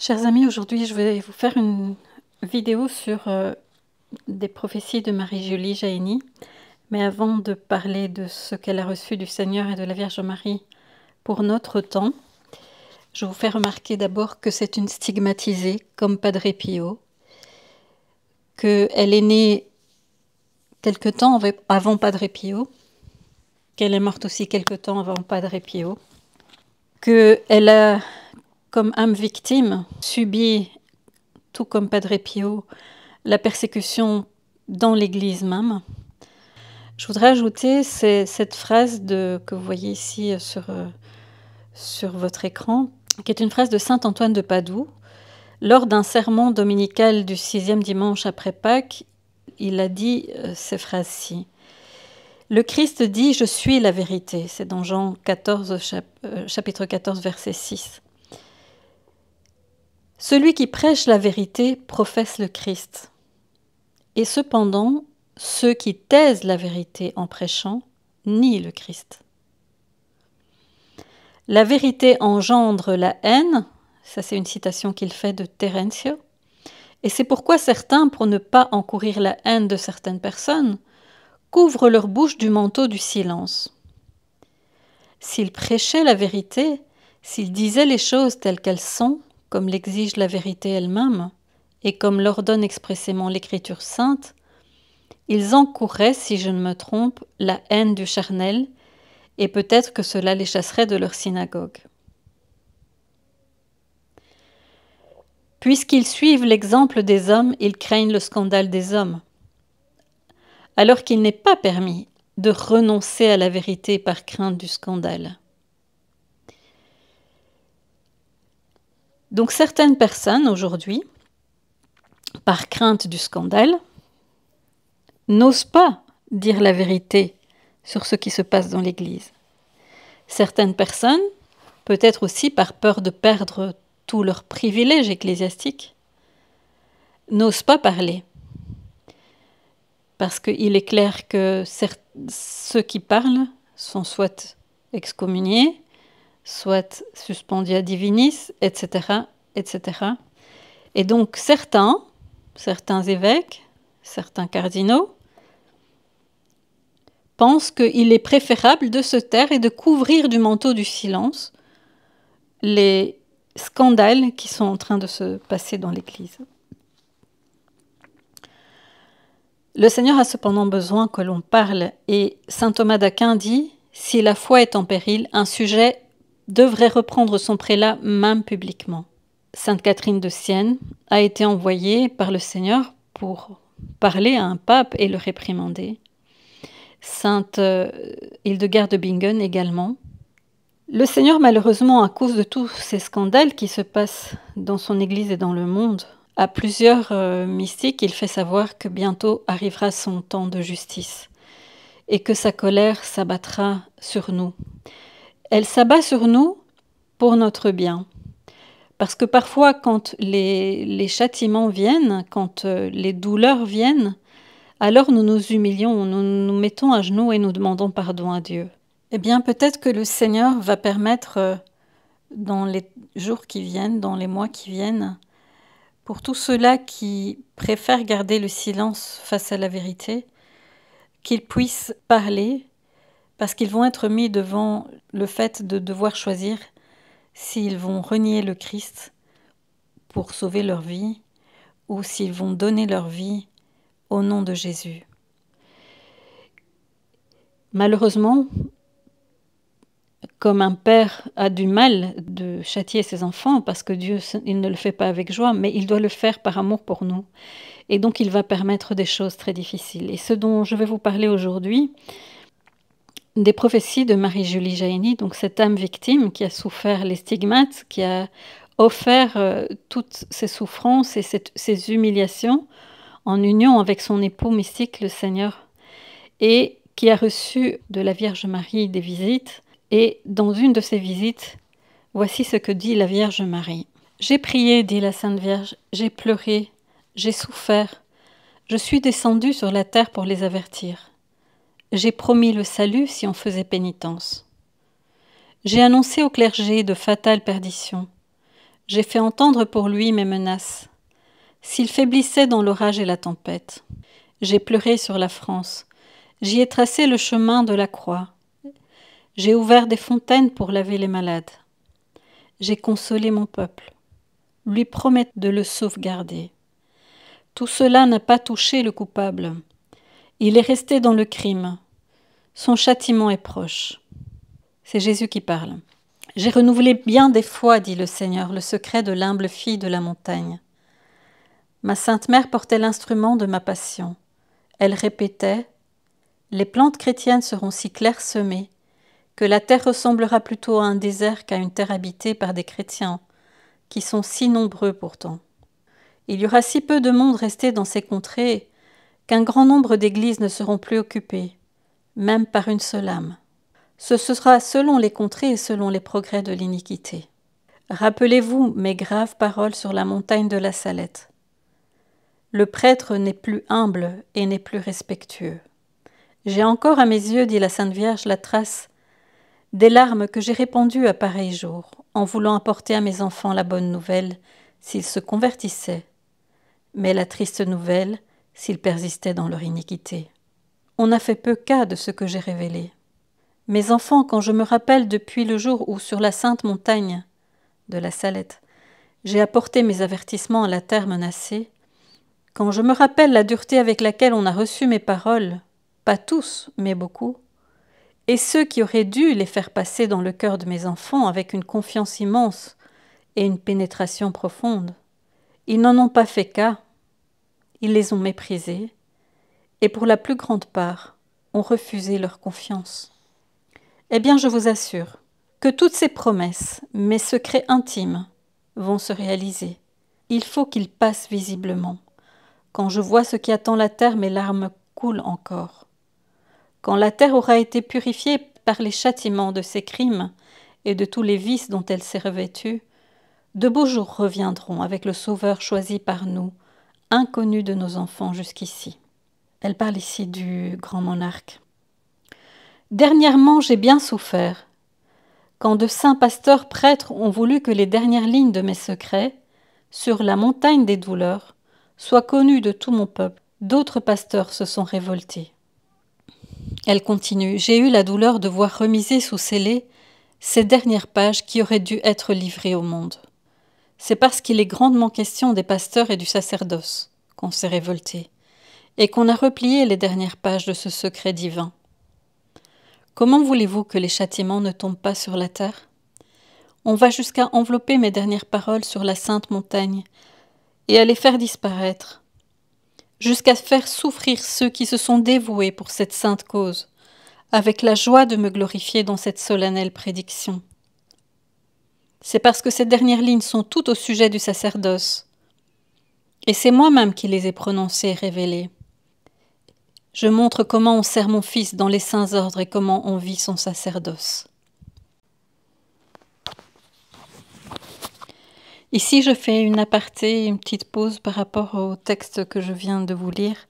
Chers amis, aujourd'hui je vais vous faire une vidéo sur des prophéties de Marie-Julie Jahenny. Mais avant de parler de ce qu'elle a reçu du Seigneur et de la Vierge Marie pour notre temps, je vous fais remarquer d'abord que c'est une stigmatisée comme Padre Pio, qu'elle est née quelque temps avant Padre Pio, qu'elle est morte aussi quelque temps avant Padre Pio, qu'elle a comme âme victime subi, tout comme Padre Pio, la persécution dans l'Église même. Je voudrais ajouter cette phrase que vous voyez ici sur votre écran, qui est une phrase de saint Antoine de Padoue. Lors d'un sermon dominical du 6e dimanche après Pâques, il a dit ces phrases-ci. Le Christ dit « Je suis la vérité ». C'est dans Jean 14, chapitre 14, verset 6. Celui qui prêche la vérité professe le Christ. Et cependant, ceux qui taisent la vérité en prêchant nient le Christ. La vérité engendre la haine, ça c'est une citation qu'il fait de Terenzio, et c'est pourquoi certains, pour ne pas encourir la haine de certaines personnes, couvrent leur bouche du manteau du silence. S'ils prêchaient la vérité, s'ils disaient les choses telles qu'elles sont, comme l'exige la vérité elle-même, et comme l'ordonne expressément l'Écriture sainte, ils encourraient, si je ne me trompe, la haine du charnel, et peut-être que cela les chasserait de leur synagogue. Puisqu'ils suivent l'exemple des hommes, ils craignent le scandale des hommes. Alors qu'il n'est pas permis de renoncer à la vérité par crainte du scandale. Donc certaines personnes aujourd'hui, par crainte du scandale, n'osent pas dire la vérité sur ce qui se passe dans l'Église. Certaines personnes, peut-être aussi par peur de perdre tous leurs privilèges ecclésiastiques, n'osent pas parler. Parce qu'il est clair que ceux qui parlent sont soit excommuniés, soit suspendus à divinis, etc., etc. Et donc certains évêques, certains cardinaux, pensent qu'il est préférable de se taire et de couvrir du manteau du silence les scandales qui sont en train de se passer dans l'Église. Le Seigneur a cependant besoin que l'on parle, et saint Thomas d'Aquin dit « Si la foi est en péril, un sujet devrait reprendre son prélat même publiquement ». Sainte Catherine de Sienne a été envoyée par le Seigneur pour parler à un pape et le réprimander. Sainte Hildegarde de Bingen également. Le Seigneur, malheureusement, à cause de tous ces scandales qui se passent dans son Église et dans le monde, à plusieurs mystiques, il fait savoir que bientôt arrivera son temps de justice et que sa colère s'abattra sur nous. Elle s'abat sur nous pour notre bien. Parce que parfois, quand les châtiments viennent, quand les douleurs viennent, alors nous nous humilions, nous nous mettons à genoux et nous demandons pardon à Dieu. Eh bien, peut-être que le Seigneur va permettre, dans les jours qui viennent, dans les mois qui viennent, pour tous ceux-là qui préfèrent garder le silence face à la vérité, qu'ils puissent parler, parce qu'ils vont être mis devant le fait de devoir choisir s'ils vont renier le Christ pour sauver leur vie, ou s'ils vont donner leur vie au nom de Jésus. Malheureusement, comme un père a du mal de châtier ses enfants, parce que Dieu, il ne le fait pas avec joie, mais il doit le faire par amour pour nous. Et donc il va permettre des choses très difficiles. Et ce dont je vais vous parler aujourd'hui, des prophéties de Marie-Julie Jahenny, donc cette âme victime qui a souffert les stigmates, qui a offert toutes ces souffrances et ces humiliations en union avec son époux mystique, le Seigneur, et qui a reçu de la Vierge Marie des visites. Et dans une de ces visites, voici ce que dit la Vierge Marie. « J'ai prié, dit la Sainte Vierge, j'ai pleuré, j'ai souffert. Je suis descendue sur la terre pour les avertir. J'ai promis le salut si on faisait pénitence. J'ai annoncé au clergé de fatales perditions. J'ai fait entendre pour lui mes menaces. S'il faiblissait dans l'orage et la tempête. J'ai pleuré sur la France. J'y ai tracé le chemin de la croix. J'ai ouvert des fontaines pour laver les malades. J'ai consolé mon peuple, lui promettre de le sauvegarder. Tout cela n'a pas touché le coupable. Il est resté dans le crime. Son châtiment est proche. C'est Jésus qui parle. J'ai renouvelé bien des fois, dit le Seigneur, le secret de l'humble fille de la montagne. Ma sainte mère portait l'instrument de ma passion. Elle répétait « Les plantes chrétiennes seront si clairsemées que la terre ressemblera plutôt à un désert qu'à une terre habitée par des chrétiens, qui sont si nombreux pourtant. Il y aura si peu de monde resté dans ces contrées qu'un grand nombre d'églises ne seront plus occupées, même par une seule âme. Ce sera selon les contrées et selon les progrès de l'iniquité. Rappelez-vous mes graves paroles sur la montagne de la Salette. Le prêtre n'est plus humble et n'est plus respectueux. J'ai encore à mes yeux, dit la Sainte Vierge, la trace des larmes que j'ai répandues à pareil jour, en voulant apporter à mes enfants la bonne nouvelle, s'ils se convertissaient, mais la triste nouvelle, s'ils persistaient dans leur iniquité. On a fait peu cas de ce que j'ai révélé. Mes enfants, quand je me rappelle depuis le jour où, sur la sainte montagne de la Salette, j'ai apporté mes avertissements à la terre menacée, quand je me rappelle la dureté avec laquelle on a reçu mes paroles, pas tous, mais beaucoup, et ceux qui auraient dû les faire passer dans le cœur de mes enfants avec une confiance immense et une pénétration profonde, ils n'en ont pas fait cas, ils les ont méprisés, et pour la plus grande part, ont refusé leur confiance. Eh bien, je vous assure que toutes ces promesses, mes secrets intimes, vont se réaliser. Il faut qu'ils passent visiblement. Quand je vois ce qui attend la terre, mes larmes coulent encore. Quand la terre aura été purifiée par les châtiments de ses crimes et de tous les vices dont elle s'est revêtue, de beaux jours reviendront avec le Sauveur choisi par nous, inconnu de nos enfants jusqu'ici. Elle parle ici du grand monarque. Dernièrement, j'ai bien souffert. Quand de saints pasteurs prêtres ont voulu que les dernières lignes de mes secrets, sur la montagne des douleurs, soient connues de tout mon peuple, d'autres pasteurs se sont révoltés. Elle continue. J'ai eu la douleur de voir remiser sous scellé ces dernières pages qui auraient dû être livrées au monde. C'est parce qu'il est grandement question des pasteurs et du sacerdoce qu'on s'est révolté, et qu'on a replié les dernières pages de ce secret divin. Comment voulez-vous que les châtiments ne tombent pas sur la terre? On va jusqu'à envelopper mes dernières paroles sur la sainte montagne et à les faire disparaître, jusqu'à faire souffrir ceux qui se sont dévoués pour cette sainte cause, avec la joie de me glorifier dans cette solennelle prédiction. C'est parce que ces dernières lignes sont toutes au sujet du sacerdoce, et c'est moi-même qui les ai prononcées et révélées. Je montre comment on sert mon Fils dans les saints ordres et comment on vit son sacerdoce. Ici, je fais une aparté, une petite pause par rapport au texte que je viens de vous lire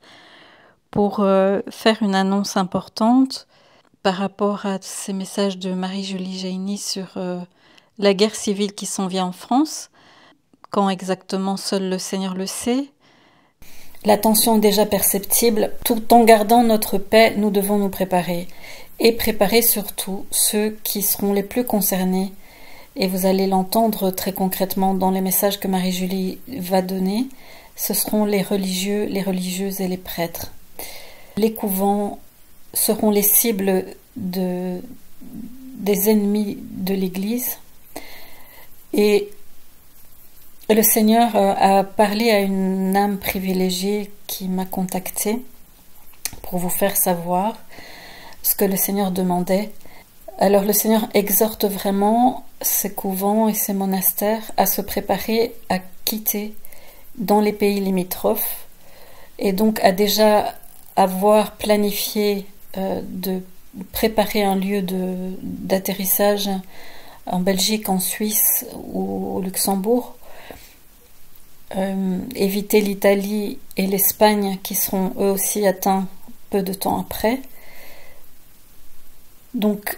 pour faire une annonce importante par rapport à ces messages de Marie-Julie Jaini sur la guerre civile qui s'en vient en France. Quand exactement, seul le Seigneur le sait. La tension est déjà perceptible. Tout en gardant notre paix, nous devons nous préparer. Et préparer surtout ceux qui seront les plus concernés. Et vous allez l'entendre très concrètement dans les messages que Marie-Julie va donner. Ce seront les religieux, les religieuses et les prêtres. Les couvents seront les cibles des ennemis de l'Église. Et le Seigneur a parlé à une âme privilégiée qui m'a contactée pour vous faire savoir ce que le Seigneur demandait. Alors le Seigneur exhorte vraiment ces couvents et ces monastères à se préparer à quitter dans les pays limitrophes et donc à déjà avoir planifié de préparer un lieu d'atterrissage en Belgique, en Suisse ou au Luxembourg. Éviter l'Italie et l'Espagne qui seront eux aussi atteints peu de temps après. Donc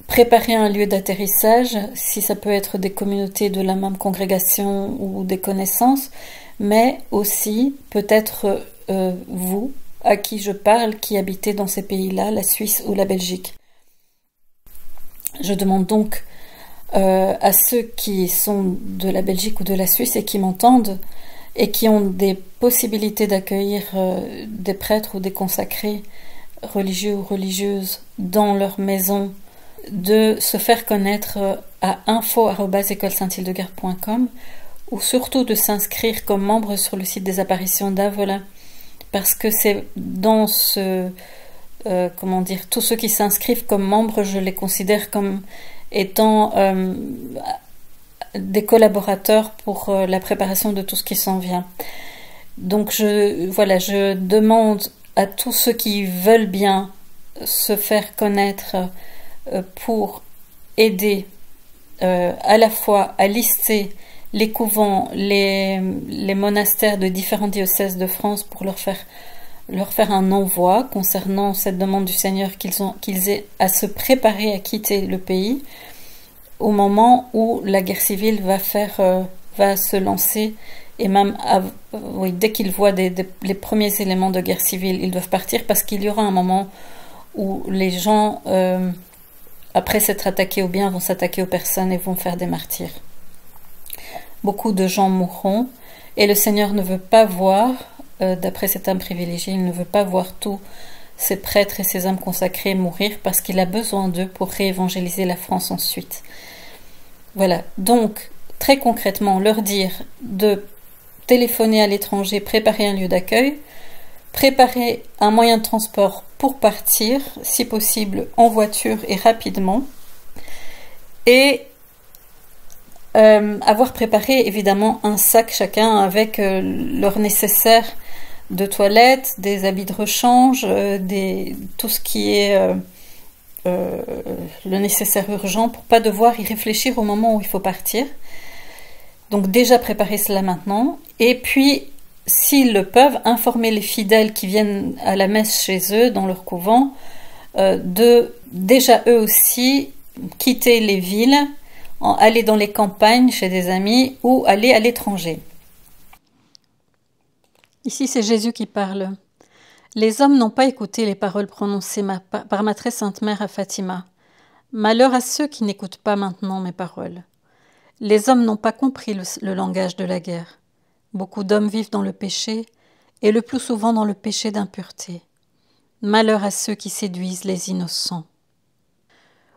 préparer un lieu d'atterrissage, si ça peut être des communautés de la même congrégation ou des connaissances, mais aussi peut-être vous, à qui je parle, qui habitez dans ces pays-là, la Suisse ou la Belgique. Je demande donc à ceux qui sont de la Belgique ou de la Suisse et qui m'entendent et qui ont des possibilités d'accueillir des prêtres ou des consacrés religieux ou religieuses dans leur maison, de se faire connaître à info@écolesaint-hildegarde.com ou surtout de s'inscrire comme membre sur le site des apparitions d'Avola, parce que c'est dans ce tous ceux qui s'inscrivent comme membres, je les considère comme étant des collaborateurs pour la préparation de tout ce qui s'en vient. Donc je demande à tous ceux qui veulent bien se faire connaître pour aider à la fois à lister les couvents, les monastères de différents diocèses de France pour leur faire un envoi concernant cette demande du Seigneur qu'ils aient à se préparer à quitter le pays au moment où la guerre civile va se lancer, et même dès qu'ils voient les premiers éléments de guerre civile, ils doivent partir, parce qu'il y aura un moment où les gens, après s'être attaqués aux biens, vont s'attaquer aux personnes et vont faire des martyrs. Beaucoup de gens mourront, et le Seigneur ne veut pas voir, d'après cet âme privilégié, il ne veut pas voir tous ces prêtres et ces âmes consacrées mourir, parce qu'il a besoin d'eux pour réévangéliser la France ensuite. Voilà, donc très concrètement, leur dire de téléphoner à l'étranger, préparer un lieu d'accueil, préparer un moyen de transport pour partir, si possible en voiture et rapidement, et avoir préparé évidemment un sac chacun avec leur nécessaire de toilette, des habits de rechange, tout ce qui est le nécessaire urgent pour pas devoir y réfléchir au moment où il faut partir. Donc déjà préparer cela maintenant, et puis s'ils le peuvent, informer les fidèles qui viennent à la messe chez eux dans leur couvent de déjà eux aussi quitter les villes, aller dans les campagnes chez des amis ou aller à l'étranger. Ici, c'est Jésus qui parle. Les hommes n'ont pas écouté les paroles prononcées par ma très sainte mère à Fatima. Malheur à ceux qui n'écoutent pas maintenant mes paroles. Les hommes n'ont pas compris le langage de la guerre. Beaucoup d'hommes vivent dans le péché, et le plus souvent dans le péché d'impureté. Malheur à ceux qui séduisent les innocents.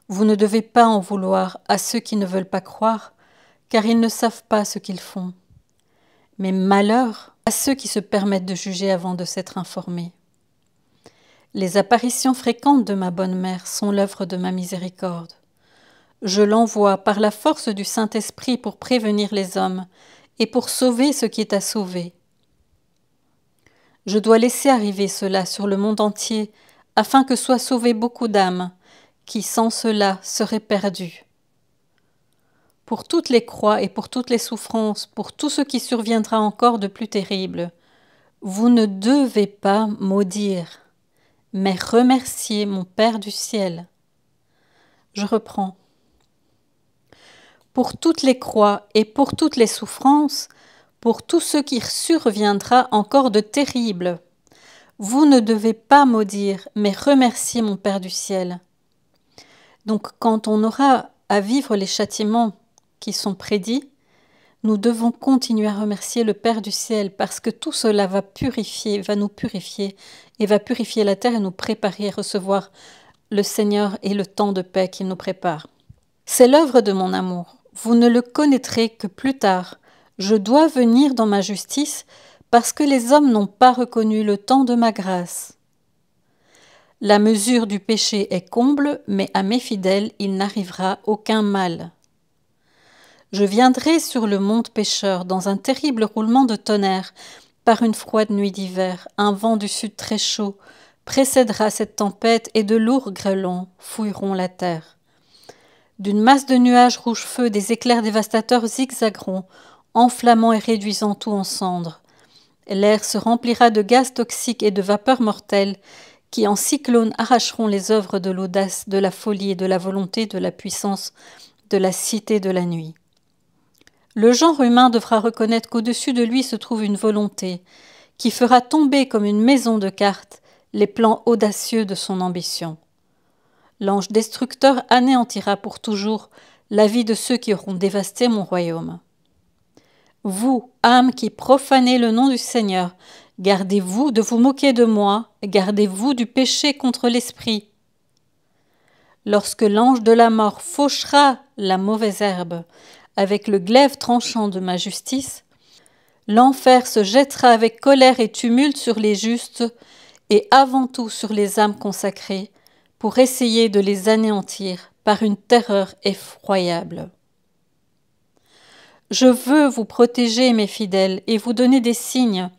Vous ne devez pas en vouloir à ceux qui ne veulent pas croire, car ils ne savent pas ce qu'ils font. Mais malheur à ceux qui se permettent de juger avant de s'être informés. Les apparitions fréquentes de ma bonne mère sont l'œuvre de ma miséricorde. Je l'envoie par la force du Saint-Esprit pour prévenir les hommes et pour sauver ce qui est à sauver. Je dois laisser arriver cela sur le monde entier afin que soient sauvées beaucoup d'âmes qui, sans cela, seraient perdues. Pour toutes les croix et pour toutes les souffrances, pour tout ce qui surviendra encore de plus terrible, vous ne devez pas maudire, mais remercier mon Père du ciel. Je reprends. Pour toutes les croix et pour toutes les souffrances, pour tout ce qui surviendra encore de terrible, vous ne devez pas maudire, mais remercier mon Père du ciel. Donc, quand on aura à vivre les châtiments qui sont prédits, nous devons continuer à remercier le Père du ciel, parce que tout cela va nous purifier, et va purifier la terre et nous préparer à recevoir le Seigneur et le temps de paix qu'il nous prépare. C'est l'œuvre de mon amour. Vous ne le connaîtrez que plus tard. Je dois venir dans ma justice, parce que les hommes n'ont pas reconnu le temps de ma grâce. La mesure du péché est comble, mais à mes fidèles il n'arrivera aucun mal. Je viendrai sur le monde pécheur dans un terrible roulement de tonnerre, par une froide nuit d'hiver, un vent du sud très chaud précédera cette tempête et de lourds grêlons fouilleront la terre. D'une masse de nuages rouge-feu, des éclairs dévastateurs zigzageront, enflammant et réduisant tout en cendres. L'air se remplira de gaz toxiques et de vapeurs mortelles qui en cyclone arracheront les œuvres de l'audace, de la folie et de la volonté, de la puissance, de la cité de la nuit. Le genre humain devra reconnaître qu'au-dessus de lui se trouve une volonté, qui fera tomber comme une maison de cartes les plans audacieux de son ambition. L'ange destructeur anéantira pour toujours la vie de ceux qui auront dévasté mon royaume. Vous, âmes qui profanez le nom du Seigneur, gardez-vous de vous moquer de moi, gardez-vous du péché contre l'esprit. Lorsque l'ange de la mort fauchera la mauvaise herbe avec le glaive tranchant de ma justice, l'enfer se jettera avec colère et tumulte sur les justes et avant tout sur les âmes consacrées pour essayer de les anéantir par une terreur effroyable. Je veux vous protéger, mes fidèles, et vous donner des signes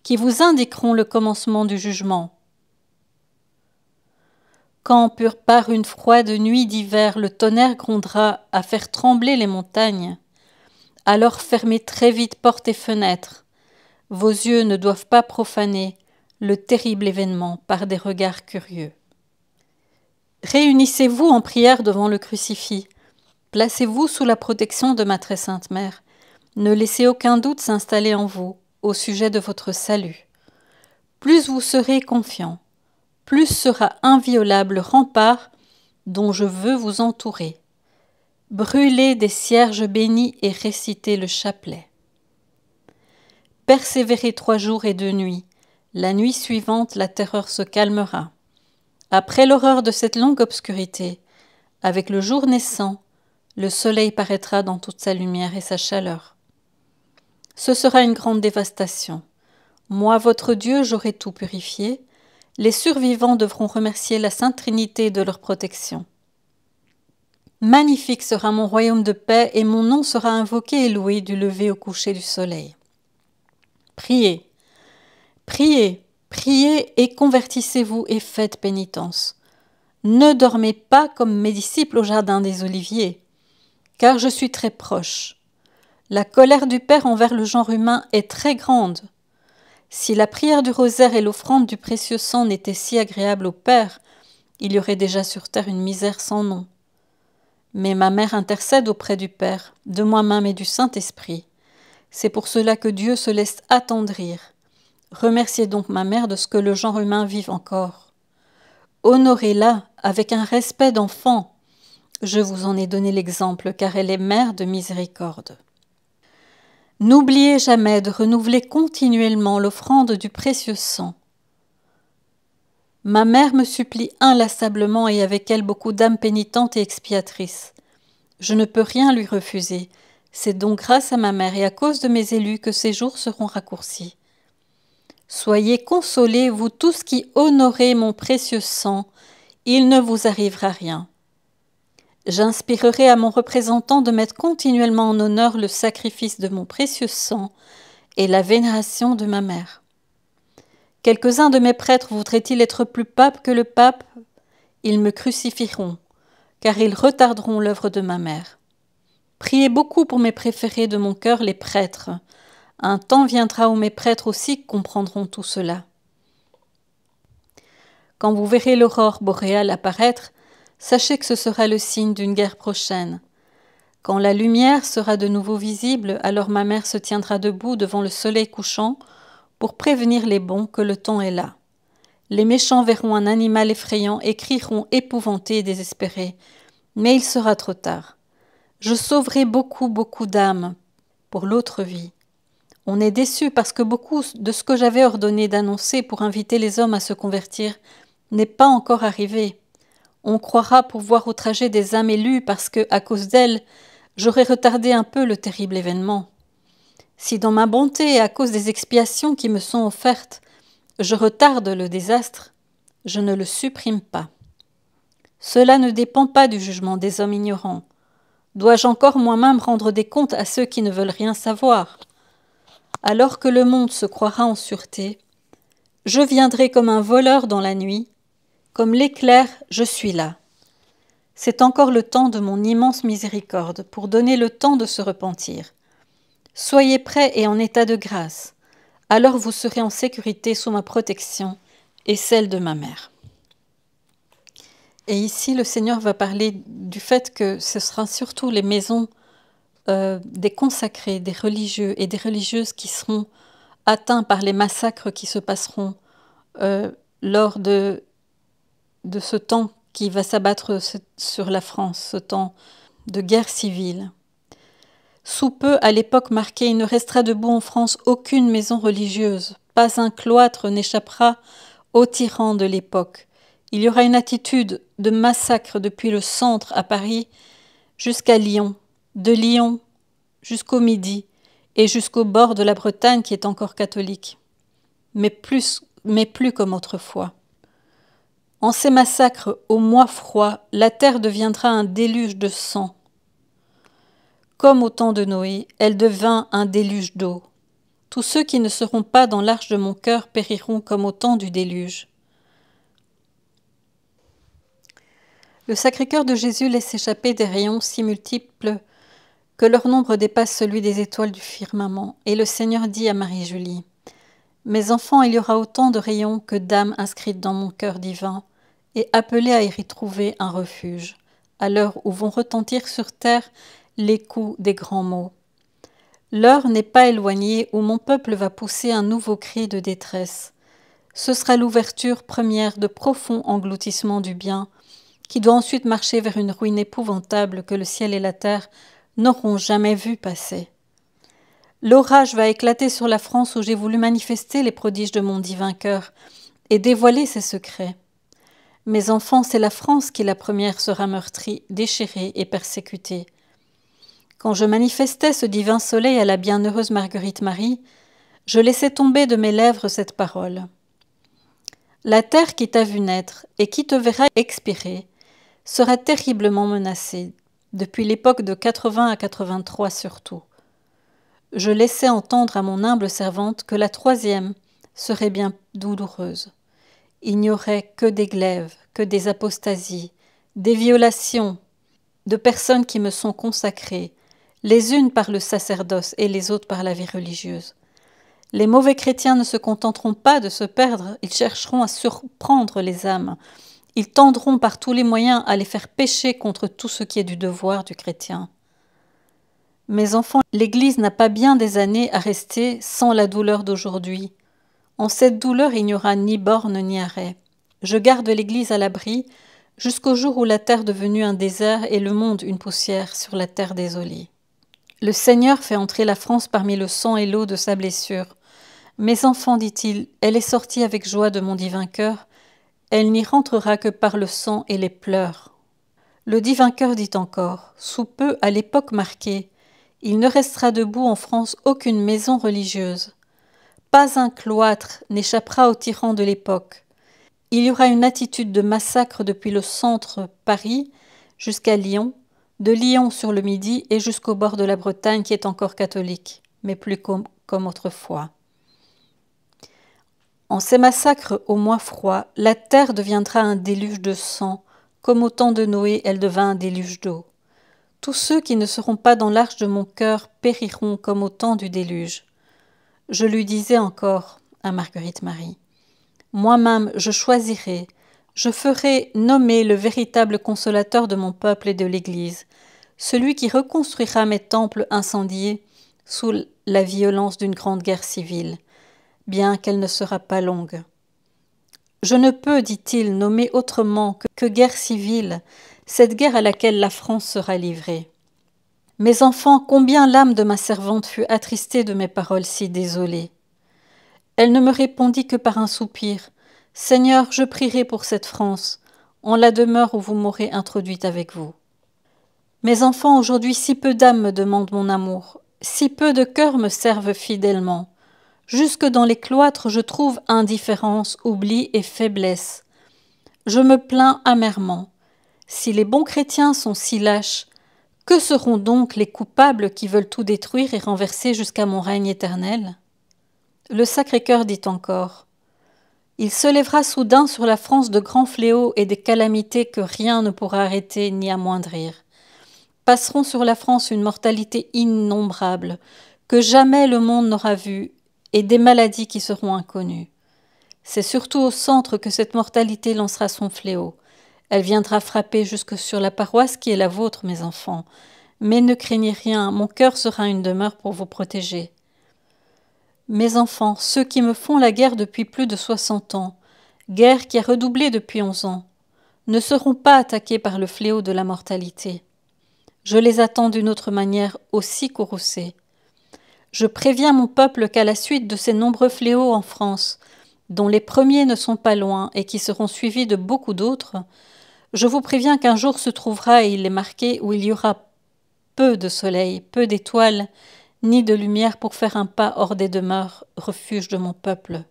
qui vous indiqueront le commencement du jugement. Quand, par une froide nuit d'hiver, le tonnerre grondera à faire trembler les montagnes, alors fermez très vite portes et fenêtres. Vos yeux ne doivent pas profaner le terrible événement par des regards curieux. Réunissez-vous en prière devant le crucifix. Placez-vous sous la protection de ma très sainte mère. Ne laissez aucun doute s'installer en vous au sujet de votre salut. Plus vous serez confiant, plus sera inviolable le rempart dont je veux vous entourer. Brûlez des cierges bénis et récitez le chapelet. Persévérez 3 jours et 2 nuits. La nuit suivante, la terreur se calmera. Après l'horreur de cette longue obscurité, avec le jour naissant, le soleil paraîtra dans toute sa lumière et sa chaleur. Ce sera une grande dévastation. Moi, votre Dieu, j'aurai tout purifié. Les survivants devront remercier la Sainte Trinité de leur protection. Magnifique sera mon royaume de paix et mon nom sera invoqué et loué du lever au coucher du soleil. Priez, priez, priez et convertissez-vous et faites pénitence. Ne dormez pas comme mes disciples au jardin des Oliviers, car je suis très proche. La colère du Père envers le genre humain est très grande. Si la prière du rosaire et l'offrande du précieux sang n'étaient si agréables au Père, il y aurait déjà sur terre une misère sans nom. Mais ma mère intercède auprès du Père, de moi-même et du Saint-Esprit. C'est pour cela que Dieu se laisse attendrir. Remerciez donc ma mère de ce que le genre humain vive encore. Honorez-la avec un respect d'enfant. Je vous en ai donné l'exemple, car elle est mère de miséricorde. N'oubliez jamais de renouveler continuellement l'offrande du précieux sang. Ma mère me supplie inlassablement et avec elle beaucoup d'âmes pénitentes et expiatrices. Je ne peux rien lui refuser. C'est donc grâce à ma mère et à cause de mes élus que ces jours seront raccourcis. Soyez consolés, vous tous qui honorez mon précieux sang, il ne vous arrivera rien. J'inspirerai à mon représentant de mettre continuellement en honneur le sacrifice de mon précieux sang et la vénération de ma mère. Quelques-uns de mes prêtres voudraient-ils être plus papes que le pape? Ils me crucifieront, car ils retarderont l'œuvre de ma mère. Priez beaucoup pour mes préférés de mon cœur, les prêtres. Un temps viendra où mes prêtres aussi comprendront tout cela. Quand vous verrez l'aurore boréale apparaître, sachez que ce sera le signe d'une guerre prochaine. Quand la lumière sera de nouveau visible, alors ma mère se tiendra debout devant le soleil couchant pour prévenir les bons que le temps est là. Les méchants verront un animal effrayant et crieront épouvantés et désespérés, mais il sera trop tard. Je sauverai beaucoup d'âmes pour l'autre vie. On est déçu parce que beaucoup de ce que j'avais ordonné d'annoncer pour inviter les hommes à se convertir n'est pas encore arrivé. On croira pouvoir outrager des âmes élues parce que, à cause d'elles, j'aurais retardé un peu le terrible événement. Si dans ma bonté et à cause des expiations qui me sont offertes, je retarde le désastre, je ne le supprime pas. Cela ne dépend pas du jugement des hommes ignorants. Dois-je encore moi-même rendre des comptes à ceux qui ne veulent rien savoir? Alors que le monde se croira en sûreté, je viendrai comme un voleur dans la nuit, comme l'éclair, je suis là. C'est encore le temps de mon immense miséricorde pour donner le temps de se repentir. Soyez prêts et en état de grâce, alors vous serez en sécurité sous ma protection et celle de ma mère. Et ici, le Seigneur va parler du fait que ce sera surtout les maisons des consacrés, des religieux et des religieuses qui seront atteints par les massacres qui se passeront euh, lors de ce temps qui va s'abattre sur la France, ce temps de guerre civile. Sous peu, à l'époque marquée, il ne restera debout en France aucune maison religieuse. Pas un cloître n'échappera aux tyrans de l'époque. Il y aura une attitude de massacre depuis le centre à Paris jusqu'à Lyon, de Lyon jusqu'au Midi et jusqu'au bord de la Bretagne qui est encore catholique. Mais plus comme autrefois. En ces massacres au mois froid, la terre deviendra un déluge de sang. Comme au temps de Noé, elle devint un déluge d'eau. Tous ceux qui ne seront pas dans l'arche de mon cœur périront comme au temps du déluge. Le Sacré-Cœur de Jésus laisse échapper des rayons si multiples que leur nombre dépasse celui des étoiles du firmament. Et le Seigneur dit à Marie-Julie, « Mes enfants, il y aura autant de rayons que d'âmes inscrites dans mon cœur divin, et appelées à y retrouver un refuge, à l'heure où vont retentir sur terre les coups des grands maux. L'heure n'est pas éloignée où mon peuple va pousser un nouveau cri de détresse. Ce sera l'ouverture première de profonds engloutissements du bien, qui doit ensuite marcher vers une ruine épouvantable que le ciel et la terre n'auront jamais vu passer. L'orage va éclater sur la France où j'ai voulu manifester les prodiges de mon divin cœur et dévoiler ses secrets. Mes enfants, c'est la France qui la première sera meurtrie, déchirée et persécutée. Quand je manifestais ce divin soleil à la bienheureuse Marguerite Marie, je laissais tomber de mes lèvres cette parole. La terre qui t'a vu naître et qui te verra expirer sera terriblement menacée, depuis l'époque de 80 à 83 surtout. Je laissais entendre à mon humble servante que la troisième serait bien douloureuse. Il n'y aurait que des glaives, que des apostasies, des violations de personnes qui me sont consacrées, les unes par le sacerdoce et les autres par la vie religieuse. Les mauvais chrétiens ne se contenteront pas de se perdre, ils chercheront à surprendre les âmes. Ils tendront par tous les moyens à les faire pécher contre tout ce qui est du devoir du chrétien. Mes enfants, l'Église n'a pas bien des années à rester sans la douleur d'aujourd'hui. En cette douleur, il n'y aura ni borne ni arrêt. Je garde l'Église à l'abri jusqu'au jour où la terre devenue un désert et le monde une poussière sur la terre désolée. Le Seigneur fait entrer la France parmi le sang et l'eau de sa blessure. Mes enfants, dit-il, elle est sortie avec joie de mon divin cœur. Elle n'y rentrera que par le sang et les pleurs. Le divin cœur dit encore, sous peu, à l'époque marquée, il ne restera debout en France aucune maison religieuse. Pas un cloître n'échappera aux tyrans de l'époque. Il y aura une attitude de massacre depuis le centre Paris jusqu'à Lyon, de Lyon sur le Midi et jusqu'au bord de la Bretagne qui est encore catholique, mais plus comme autrefois. En ces massacres au mois froid, la terre deviendra un déluge de sang, comme au temps de Noé elle devint un déluge d'eau. Tous ceux qui ne seront pas dans l'arche de mon cœur périront comme au temps du déluge. Je lui disais encore à Marguerite Marie, moi-même je choisirai, je ferai nommer le véritable consolateur de mon peuple et de l'Église, celui qui reconstruira mes temples incendiés sous la violence d'une grande guerre civile, bien qu'elle ne sera pas longue. Je ne peux, dit-il, nommer autrement que guerre civile, cette guerre à laquelle la France sera livrée. Mes enfants, combien l'âme de ma servante fut attristée de mes paroles si désolées. Elle ne me répondit que par un soupir. « Seigneur, je prierai pour cette France, en la demeure où vous m'aurez introduite avec vous. » Mes enfants, aujourd'hui, si peu d'âmes me demandent mon amour, si peu de cœurs me servent fidèlement. Jusque dans les cloîtres, je trouve indifférence, oubli et faiblesse. Je me plains amèrement. Si les bons chrétiens sont si lâches, que seront donc les coupables qui veulent tout détruire et renverser jusqu'à mon règne éternel ? Le Sacré-Cœur dit encore, « Il se lèvera soudain sur la France de grands fléaux et des calamités que rien ne pourra arrêter ni amoindrir. Passeront sur la France une mortalité innombrable, que jamais le monde n'aura vue, et des maladies qui seront inconnues. C'est surtout au centre que cette mortalité lancera son fléau. Elle viendra frapper jusque sur la paroisse qui est la vôtre, mes enfants. Mais ne craignez rien, mon cœur sera une demeure pour vous protéger. Mes enfants, ceux qui me font la guerre depuis plus de 60 ans, guerre qui a redoublé depuis 11 ans, ne seront pas attaqués par le fléau de la mortalité. Je les attends d'une autre manière aussi courroucés. Je préviens mon peuple qu'à la suite de ces nombreux fléaux en France, dont les premiers ne sont pas loin et qui seront suivis de beaucoup d'autres, je vous préviens qu'un jour se trouvera, et il est marqué, où il y aura peu de soleil, peu d'étoiles, ni de lumière pour faire un pas hors des demeures, refuge de mon peuple.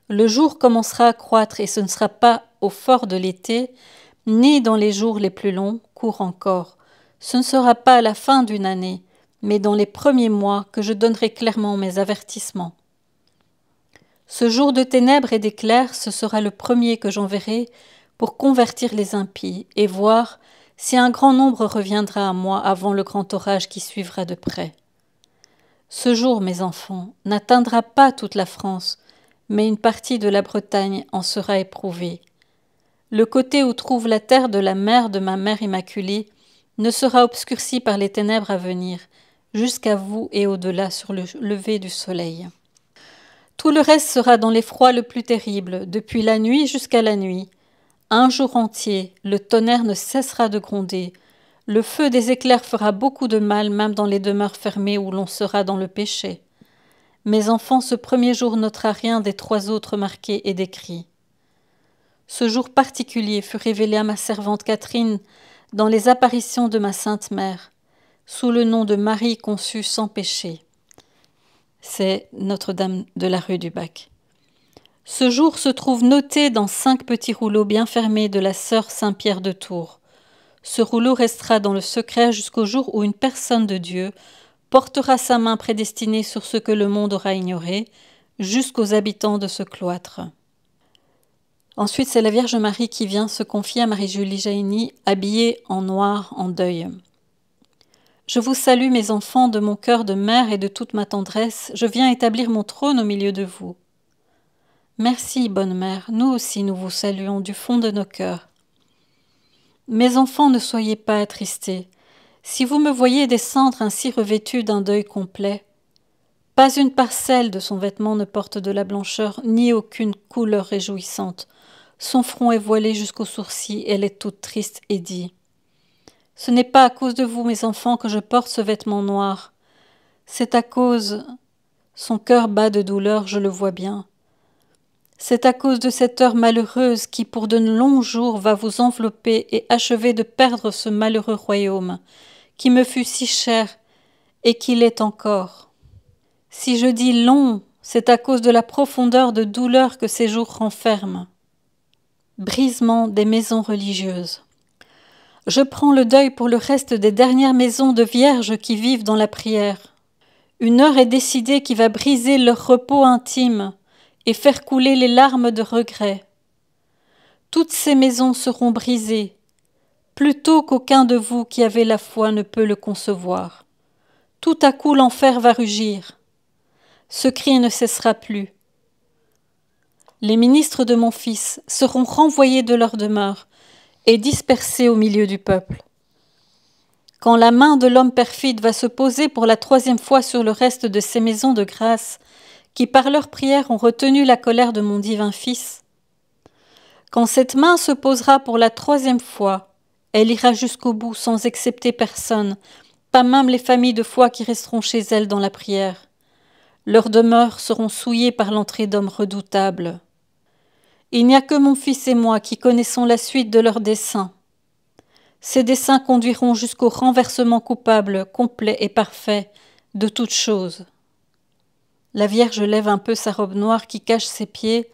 Le jour commencera à croître et ce ne sera pas au fort de l'été, ni dans les jours les plus longs, court encore. Ce ne sera pas à la fin d'une année, mais dans les premiers mois que je donnerai clairement mes avertissements. Ce jour de ténèbres et d'éclairs, ce sera le premier que j'enverrai pour convertir les impies et voir si un grand nombre reviendra à moi avant le grand orage qui suivra de près. Ce jour, mes enfants, n'atteindra pas toute la France, mais une partie de la Bretagne en sera éprouvée. Le côté où trouve la terre de la mère de ma mère immaculée ne sera obscurci par les ténèbres à venir, jusqu'à vous et au-delà sur le lever du soleil. Tout le reste sera dans l'effroi le plus terrible, depuis la nuit jusqu'à la nuit. Un jour entier, le tonnerre ne cessera de gronder. Le feu des éclairs fera beaucoup de mal, même dans les demeures fermées où l'on sera dans le péché. Mes enfants, ce premier jour notera rien des 3 autres marqués et décrits. Ce jour particulier fut révélé à ma servante Catherine dans les apparitions de ma Sainte Mère, sous le nom de Marie conçue sans péché. C'est Notre-Dame de la rue du Bac. Ce jour se trouve noté dans 5 petits rouleaux bien fermés de la sœur Saint-Pierre de Tours. Ce rouleau restera dans le secret jusqu'au jour où une personne de Dieu portera sa main prédestinée sur ce que le monde aura ignoré, jusqu'aux habitants de ce cloître. Ensuite, c'est la Vierge Marie qui vient se confier à Marie-Julie Jaini, habillée en noir, en deuil. Je vous salue, mes enfants, de mon cœur de mère et de toute ma tendresse, je viens établir mon trône au milieu de vous. Merci, bonne mère, nous aussi nous vous saluons du fond de nos cœurs. Mes enfants, ne soyez pas attristés. Si vous me voyez descendre ainsi revêtue d'un deuil complet, pas une parcelle de son vêtement ne porte de la blancheur, ni aucune couleur réjouissante. Son front est voilé jusqu'aux sourcils, elle est toute triste et dit « Ce n'est pas à cause de vous, mes enfants, que je porte ce vêtement noir. C'est à cause... » Son cœur bat de douleur, je le vois bien. C'est à cause de cette heure malheureuse qui, pour de longs jours, va vous envelopper et achever de perdre ce malheureux royaume, qui me fut si cher et qui l'est encore. Si je dis long, c'est à cause de la profondeur de douleur que ces jours renferment. Brisement des maisons religieuses. Je prends le deuil pour le reste des dernières maisons de vierges qui vivent dans la prière. Une heure est décidée qui va briser leur repos intime et faire couler les larmes de regret. Toutes ces maisons seront brisées, plus tôt qu'aucun de vous qui avez la foi ne peut le concevoir. Tout à coup l'enfer va rugir. Ce cri ne cessera plus. Les ministres de mon fils seront renvoyés de leur demeure et dispersés au milieu du peuple. Quand la main de l'homme perfide va se poser pour la 3e fois sur le reste de ces maisons de grâce, qui par leurs prières ont retenu la colère de mon divin Fils, quand cette main se posera pour la 3e fois, elle ira jusqu'au bout sans excepter personne, pas même les familles de foi qui resteront chez elles dans la prière. Leurs demeures seront souillées par l'entrée d'hommes redoutables. Il n'y a que mon fils et moi qui connaissons la suite de leurs desseins. Ces desseins conduiront jusqu'au renversement coupable, complet et parfait de toutes choses. La Vierge lève un peu sa robe noire qui cache ses pieds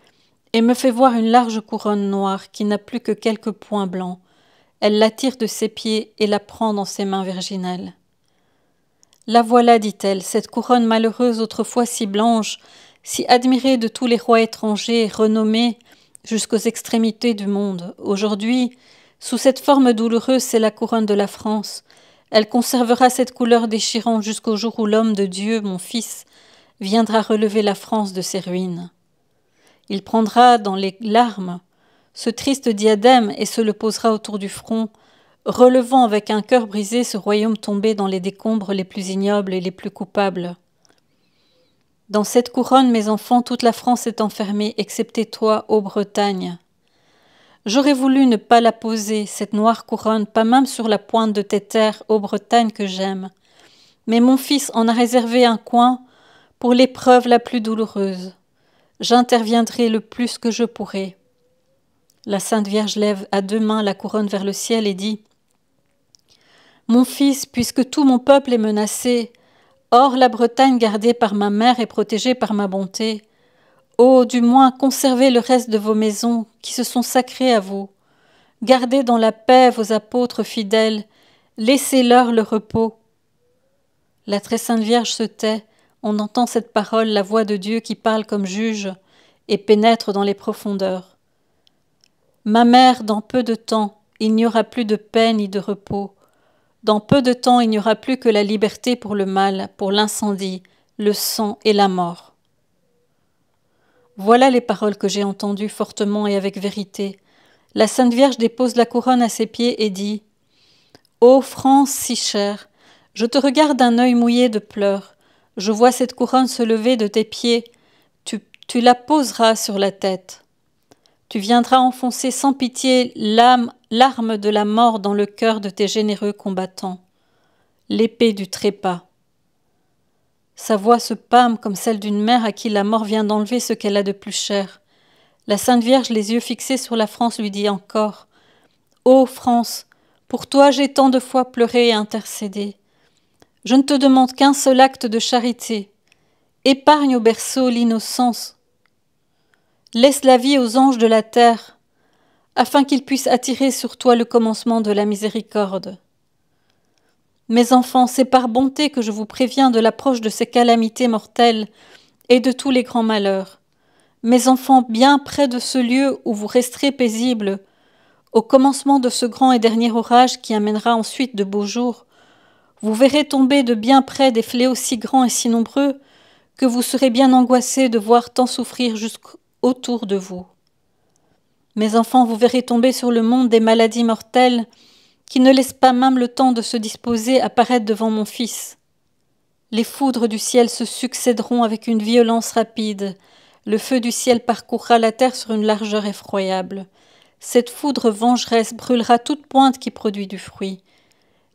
et me fait voir une large couronne noire qui n'a plus que quelques points blancs. Elle la tire de ses pieds et la prend dans ses mains virginales. La voilà, dit-elle, cette couronne malheureuse autrefois si blanche, si admirée de tous les rois étrangers, renommée jusqu'aux extrémités du monde. Aujourd'hui, sous cette forme douloureuse, c'est la couronne de la France. Elle conservera cette couleur déchirante jusqu'au jour où l'homme de Dieu, mon fils, viendra relever la France de ses ruines. Il prendra dans les larmes ce triste diadème et se le posera autour du front, relevant avec un cœur brisé ce royaume tombé dans les décombres les plus ignobles et les plus coupables. Dans cette couronne, mes enfants, toute la France est enfermée, excepté toi, ô Bretagne. J'aurais voulu ne pas la poser, cette noire couronne, pas même sur la pointe de tes terres, ô Bretagne que j'aime. Mais mon fils en a réservé un coin pour l'épreuve la plus douloureuse. J'interviendrai le plus que je pourrai. La Sainte Vierge lève à deux mains la couronne vers le ciel et dit « Mon fils, puisque tout mon peuple est menacé, or la Bretagne gardée par ma mère et protégée par ma bonté, oh, du moins conservez le reste de vos maisons qui se sont sacrées à vous. Gardez dans la paix vos apôtres fidèles, laissez-leur le repos. » La très sainte Vierge se tait, on entend cette parole, la voix de Dieu qui parle comme juge et pénètre dans les profondeurs. Ma mère, dans peu de temps, il n'y aura plus de paix ni de repos. Dans peu de temps, il n'y aura plus que la liberté pour le mal, pour l'incendie, le sang et la mort. Voilà les paroles que j'ai entendues fortement et avec vérité. La Sainte Vierge dépose la couronne à ses pieds et dit « Ô France si chère, je te regarde d'un œil mouillé de pleurs. Je vois cette couronne se lever de tes pieds. Tu la poseras sur la tête. Tu viendras enfoncer sans pitié l'arme de la mort dans le cœur de tes généreux combattants. L'épée du trépas. » Sa voix se pâme comme celle d'une mère à qui la mort vient d'enlever ce qu'elle a de plus cher. La Sainte Vierge, les yeux fixés sur la France, lui dit encore « Ô France, pour toi j'ai tant de fois pleuré et intercédé. Je ne te demande qu'un seul acte de charité. Épargne au berceau l'innocence. Laisse la vie aux anges de la terre, afin qu'ils puissent attirer sur toi le commencement de la miséricorde. Mes enfants, c'est par bonté que je vous préviens de l'approche de ces calamités mortelles et de tous les grands malheurs. Mes enfants, bien près de ce lieu où vous resterez paisibles, au commencement de ce grand et dernier orage qui amènera ensuite de beaux jours, vous verrez tomber de bien près des fléaux si grands et si nombreux que vous serez bien angoissés de voir tant souffrir jusqu'autour de vous. Mes enfants, vous verrez tomber sur le monde des maladies mortelles qui ne laissent pas même le temps de se disposer à paraître devant mon fils. Les foudres du ciel se succéderont avec une violence rapide. Le feu du ciel parcourra la terre sur une largeur effroyable. Cette foudre vengeresse brûlera toute pointe qui produit du fruit.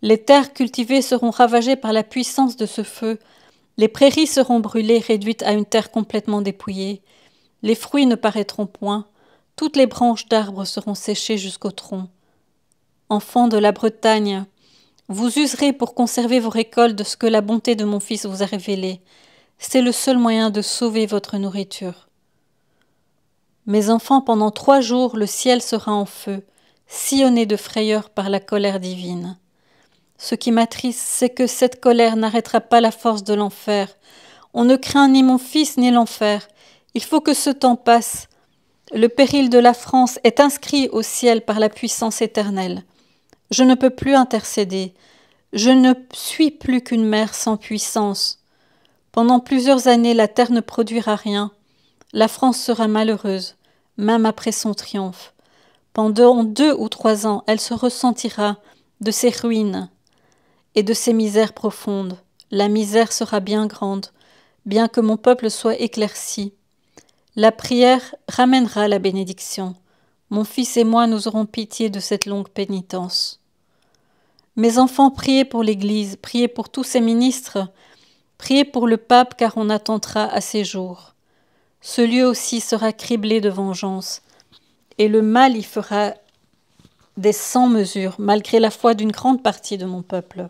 Les terres cultivées seront ravagées par la puissance de ce feu. Les prairies seront brûlées, réduites à une terre complètement dépouillée. Les fruits ne paraîtront point. Toutes les branches d'arbres seront séchées jusqu'au tronc. Enfants de la Bretagne, vous userez pour conserver vos récoltes de ce que la bonté de mon fils vous a révélé. C'est le seul moyen de sauver votre nourriture. Mes enfants, pendant 3 jours, le ciel sera en feu, sillonné de frayeur par la colère divine. Ce qui m'attriste, c'est que cette colère n'arrêtera pas la force de l'enfer. On ne craint ni mon fils ni l'enfer. Il faut que ce temps passe. Le péril de la France est inscrit au ciel par la puissance éternelle. Je ne peux plus intercéder. Je ne suis plus qu'une mère sans puissance. Pendant plusieurs années, la terre ne produira rien. La France sera malheureuse, même après son triomphe. Pendant 2 ou 3 ans, elle se ressentira de ses ruines et de ses misères profondes. La misère sera bien grande, bien que mon peuple soit éclairci. La prière ramènera la bénédiction. Mon fils et moi, nous aurons pitié de cette longue pénitence. Mes enfants, priez pour l'Église, priez pour tous ses ministres, priez pour le pape, car on attendra à ses jours. Ce lieu aussi sera criblé de vengeance, et le mal y fera des sans mesures, malgré la foi d'une grande partie de mon peuple.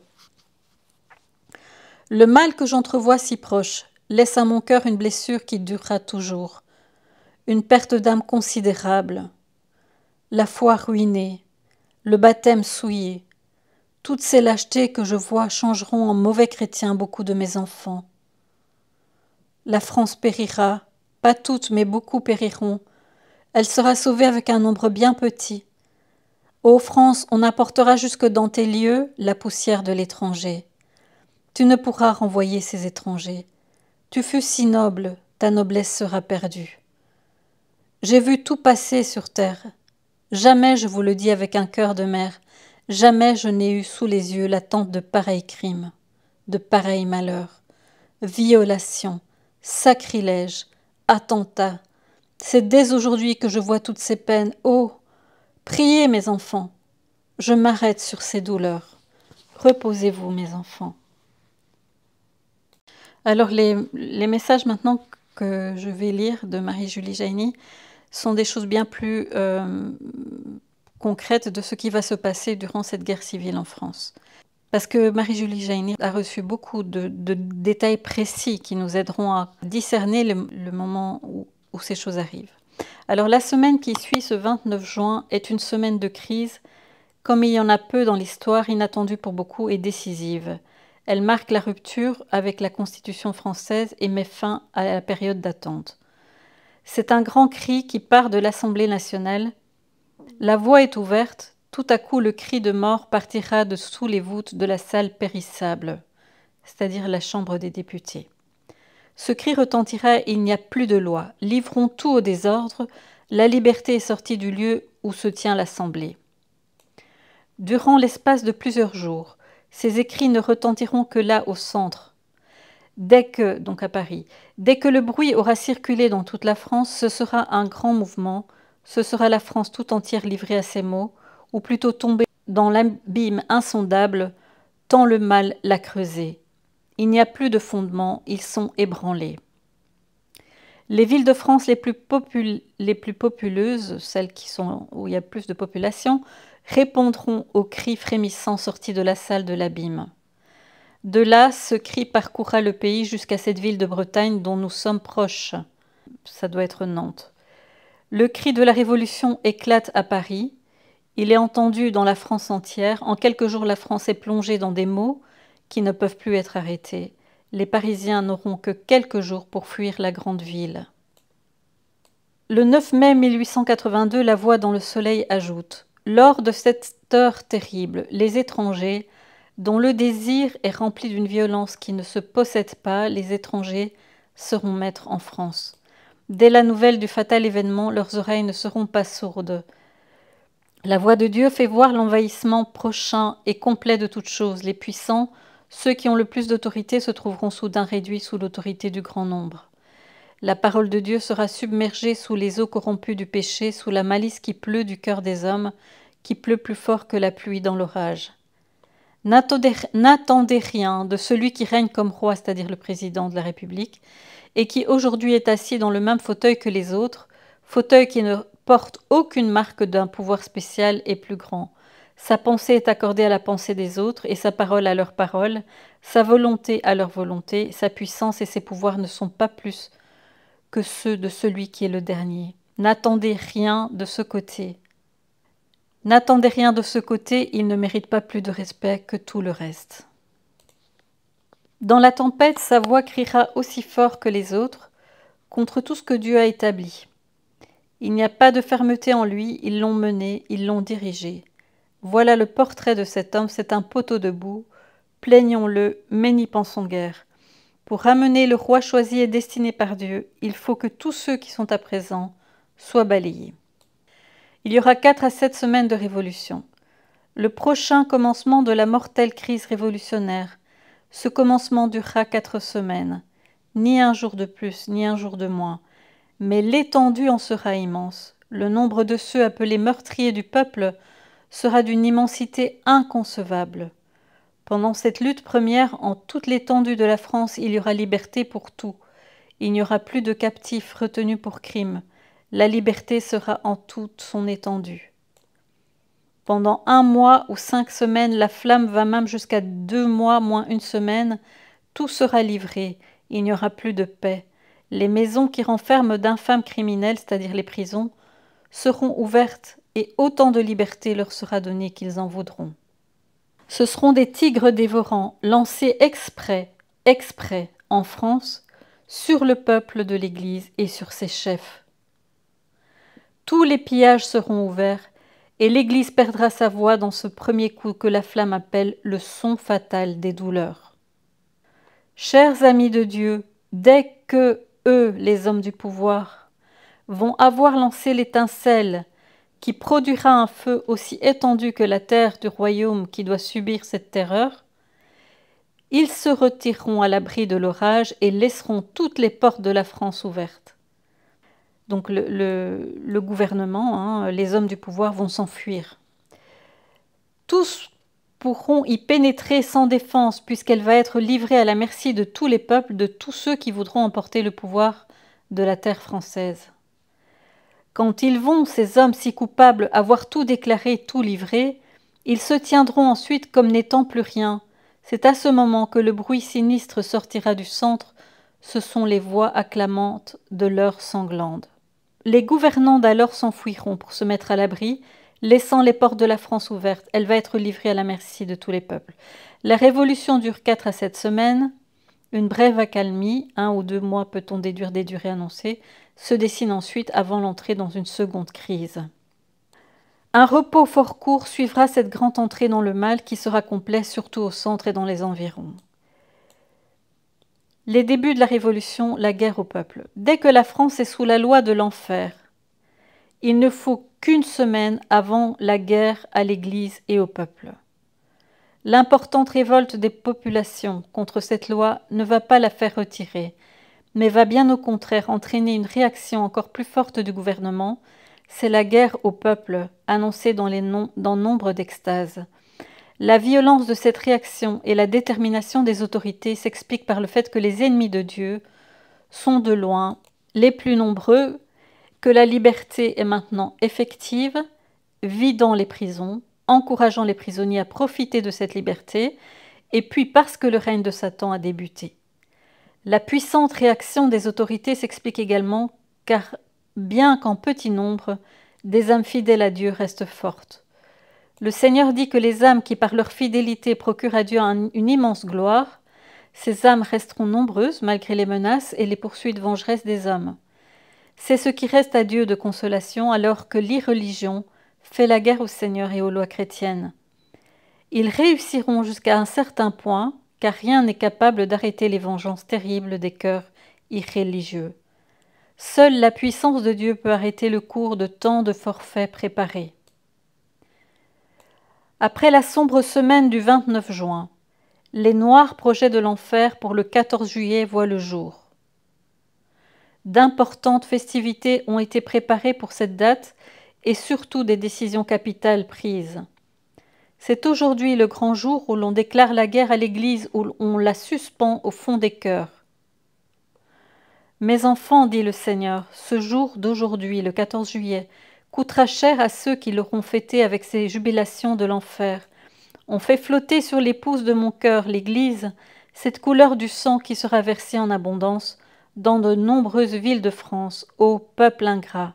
Le mal que j'entrevois si proche laisse à mon cœur une blessure qui durera toujours, une perte d'âme considérable, la foi ruinée, le baptême souillé. Toutes ces lâchetés que je vois changeront en mauvais chrétiens beaucoup de mes enfants. La France périra, pas toutes, mais beaucoup périront. Elle sera sauvée avec un nombre bien petit. Ô France, on apportera jusque dans tes lieux la poussière de l'étranger. Tu ne pourras renvoyer ces étrangers. Tu fus si noble, ta noblesse sera perdue. J'ai vu tout passer sur terre, Jamais, je vous le dis avec un cœur de mère, jamais je n'ai eu sous les yeux l'attente de pareils crimes, de pareils malheurs. Violations, sacrilèges, attentats. C'est dès aujourd'hui que je vois toutes ces peines. Oh, priez, mes enfants. Je m'arrête sur ces douleurs. Reposez-vous, mes enfants. Alors, les messages maintenant que je vais lire de Marie-Julie Jaini sont des choses bien plus concrètes de ce qui va se passer durant cette guerre civile en France. Parce que Marie-Julie Jaini a reçu beaucoup de détails précis qui nous aideront à discerner le moment où ces choses arrivent. Alors la semaine qui suit ce 29 juin est une semaine de crise, comme il y en a peu dans l'histoire, inattendue pour beaucoup et décisive. Elle marque la rupture avec la Constitution française et met fin à la période d'attente. C'est un grand cri qui part de l'Assemblée nationale. La voie est ouverte, tout à coup le cri de mort partira de sous les voûtes de la salle périssable, c'est-à-dire la Chambre des députés. Ce cri retentira, il n'y a plus de loi. Livrons tout au désordre, la liberté est sortie du lieu où se tient l'Assemblée. Durant l'espace de plusieurs jours, ces écrits ne retentiront que là au centre. Donc à Paris, dès que le bruit aura circulé dans toute la France, ce sera un grand mouvement, ce sera la France tout entière livrée à ces mots, ou plutôt tombée dans l'abîme insondable, tant le mal l'a creusé. Il n'y a plus de fondements, ils sont ébranlés. Les villes de France les plus populeuses, celles où il y a plus de population, répondront aux cris frémissants sortis de la salle de l'abîme. De là, ce cri parcourra le pays jusqu'à cette ville de Bretagne dont nous sommes proches. Ça doit être Nantes. Le cri de la Révolution éclate à Paris. Il est entendu dans la France entière. En quelques jours, la France est plongée dans des maux qui ne peuvent plus être arrêtés. Les Parisiens n'auront que quelques jours pour fuir la grande ville. Le 9 mai 1882, La Voix dans le Soleil ajoute « Lors de cette heure terrible, les étrangers, dont le désir est rempli d'une violence qui ne se possède pas, les étrangers seront maîtres en France. Dès la nouvelle du fatal événement, leurs oreilles ne seront pas sourdes. La voix de Dieu fait voir l'envahissement prochain et complet de toutes choses. Les puissants, ceux qui ont le plus d'autorité, se trouveront soudain réduits sous l'autorité du grand nombre. La parole de Dieu sera submergée sous les eaux corrompues du péché, sous la malice qui pleut du cœur des hommes, qui pleut plus fort que la pluie dans l'orage. N'attendez rien de celui qui règne comme roi, c'est-à-dire le président de la République, et qui aujourd'hui est assis dans le même fauteuil que les autres, fauteuil qui ne porte aucune marque d'un pouvoir spécial et plus grand. Sa pensée est accordée à la pensée des autres et sa parole à leur parole, sa volonté à leur volonté, sa puissance et ses pouvoirs ne sont pas plus que ceux de celui qui est le dernier. N'attendez rien de ce côté. N'attendez rien de ce côté, il ne mérite pas plus de respect que tout le reste. Dans la tempête, sa voix criera aussi fort que les autres, contre tout ce que Dieu a établi. Il n'y a pas de fermeté en lui, ils l'ont mené, ils l'ont dirigé. Voilà le portrait de cet homme, c'est un poteau debout. Plaignons-le, mais n'y pensons guère. Pour ramener le roi choisi et destiné par Dieu, il faut que tous ceux qui sont à présent soient balayés. Il y aura 4 à 7 semaines de révolution. Le prochain commencement de la mortelle crise révolutionnaire. Ce commencement durera 4 semaines. Ni un jour de plus, ni un jour de moins. Mais l'étendue en sera immense. Le nombre de ceux appelés meurtriers du peuple sera d'une immensité inconcevable. Pendant cette lutte première, en toute l'étendue de la France, il y aura liberté pour tout. Il n'y aura plus de captifs retenus pour crime. La liberté sera en toute son étendue. Pendant 1 mois ou 5 semaines, la flamme va même jusqu'à 2 mois moins 1 semaine, tout sera livré, il n'y aura plus de paix. Les maisons qui renferment d'infâmes criminels, c'est-à-dire les prisons, seront ouvertes et autant de liberté leur sera donnée qu'ils en voudront. Ce seront des tigres dévorants, lancés exprès, en France, sur le peuple de l'Église et sur ses chefs. Tous les pillages seront ouverts, et l'Église perdra sa voix dans ce premier coup que la flamme appelle le son fatal des douleurs. Chers amis de Dieu, dès que eux, les hommes du pouvoir, vont avoir lancé l'étincelle qui produira un feu aussi étendu que la terre du royaume qui doit subir cette terreur, ils se retireront à l'abri de l'orage et laisseront toutes les portes de la France ouvertes. Donc le gouvernement, les hommes du pouvoir vont s'enfuir. Tous pourront y pénétrer sans défense, puisqu'elle va être livrée à la merci de tous les peuples, de tous ceux qui voudront emporter le pouvoir de la terre française. Quand ils vont, ces hommes si coupables, avoir tout déclaré, tout livré, ils se tiendront ensuite comme n'étant plus rien. C'est à ce moment que le bruit sinistre sortira du centre, ce sont les voix acclamantes de l'heure sanglante. Les gouvernants d'alors s'enfuiront pour se mettre à l'abri, laissant les portes de la France ouvertes. Elle va être livrée à la merci de tous les peuples. La révolution dure 4 à 7 semaines. Une brève accalmie, 1 ou 2 mois peut-on déduire des durées annoncées, se dessine ensuite avant l'entrée dans une seconde crise. Un repos fort court suivra cette grande entrée dans le mal qui sera complet surtout au centre et dans les environs. Les débuts de la Révolution, la guerre au peuple. Dès que la France est sous la loi de l'enfer, il ne faut qu'une semaine avant la guerre à l'Église et au peuple. L'importante révolte des populations contre cette loi ne va pas la faire retirer, mais va bien au contraire entraîner une réaction encore plus forte du gouvernement. C'est la guerre au peuple, annoncée dans nombre d'extases. La violence de cette réaction et la détermination des autorités s'expliquent par le fait que les ennemis de Dieu sont de loin les plus nombreux, que la liberté est maintenant effective, vidant les prisons, encourageant les prisonniers à profiter de cette liberté, et puis parce que le règne de Satan a débuté. La puissante réaction des autorités s'explique également car, bien qu'en petit nombre, des âmes fidèles à Dieu restent fortes. Le Seigneur dit que les âmes qui par leur fidélité procurent à Dieu une immense gloire, ces âmes resteront nombreuses malgré les menaces et les poursuites vengeresses des hommes. C'est ce qui reste à Dieu de consolation alors que l'irreligion fait la guerre au Seigneur et aux lois chrétiennes. Ils réussiront jusqu'à un certain point, car rien n'est capable d'arrêter les vengeances terribles des cœurs irréligieux. Seule la puissance de Dieu peut arrêter le cours de tant de forfaits préparés. Après la sombre semaine du 29 juin, les noirs projets de l'enfer pour le 14 juillet voient le jour. D'importantes festivités ont été préparées pour cette date et surtout des décisions capitales prises. C'est aujourd'hui le grand jour où l'on déclare la guerre à l'Église, où on la suspend au fond des cœurs. Mes enfants, dit le Seigneur, ce jour d'aujourd'hui, le 14 juillet, coûtera cher à ceux qui l'auront fêté avec ces jubilations de l'enfer. On fait flotter sur l'épouse de mon cœur, l'Église, cette couleur du sang qui sera versée en abondance dans de nombreuses villes de France, ô peuple ingrat.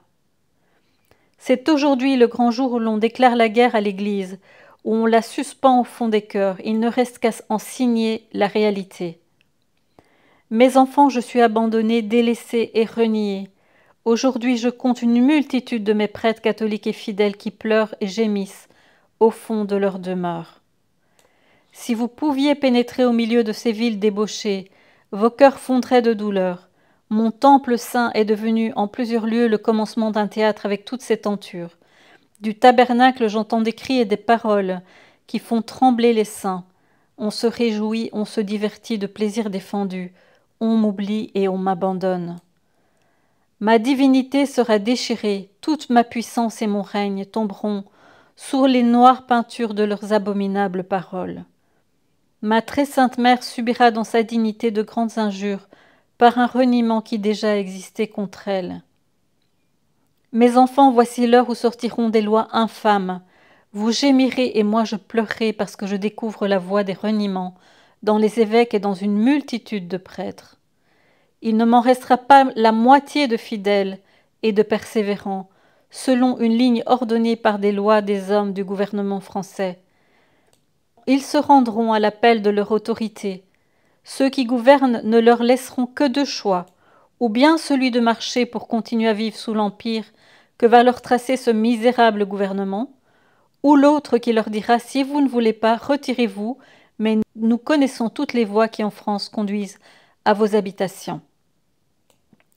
C'est aujourd'hui le grand jour où l'on déclare la guerre à l'Église, où on la suspend au fond des cœurs. Il ne reste qu'à en signer la réalité. Mes enfants, je suis abandonné, délaissé et renié. Aujourd'hui, je compte une multitude de mes prêtres catholiques et fidèles qui pleurent et gémissent au fond de leur demeure. Si vous pouviez pénétrer au milieu de ces villes débauchées, vos cœurs fondraient de douleur. Mon temple saint est devenu en plusieurs lieux le commencement d'un théâtre avec toutes ses tentures. Du tabernacle, j'entends des cris et des paroles qui font trembler les saints. On se réjouit, on se divertit de plaisirs défendus. On m'oublie et on m'abandonne. Ma divinité sera déchirée, toute ma puissance et mon règne tomberont sous les noires peintures de leurs abominables paroles. Ma très sainte mère subira dans sa dignité de grandes injures par un reniement qui déjà existait contre elle. Mes enfants, voici l'heure où sortiront des lois infâmes. Vous gémirez et moi je pleurerai parce que je découvre la voie des reniements dans les évêques et dans une multitude de prêtres. Il ne m'en restera pas la moitié de fidèles et de persévérants, selon une ligne ordonnée par des lois des hommes du gouvernement français. Ils se rendront à l'appel de leur autorité. Ceux qui gouvernent ne leur laisseront que 2 choix, ou bien celui de marcher pour continuer à vivre sous l'empire que va leur tracer ce misérable gouvernement, ou l'autre qui leur dira « si vous ne voulez pas, retirez-vous, mais nous connaissons toutes les voies qui en France conduisent à vos habitations ».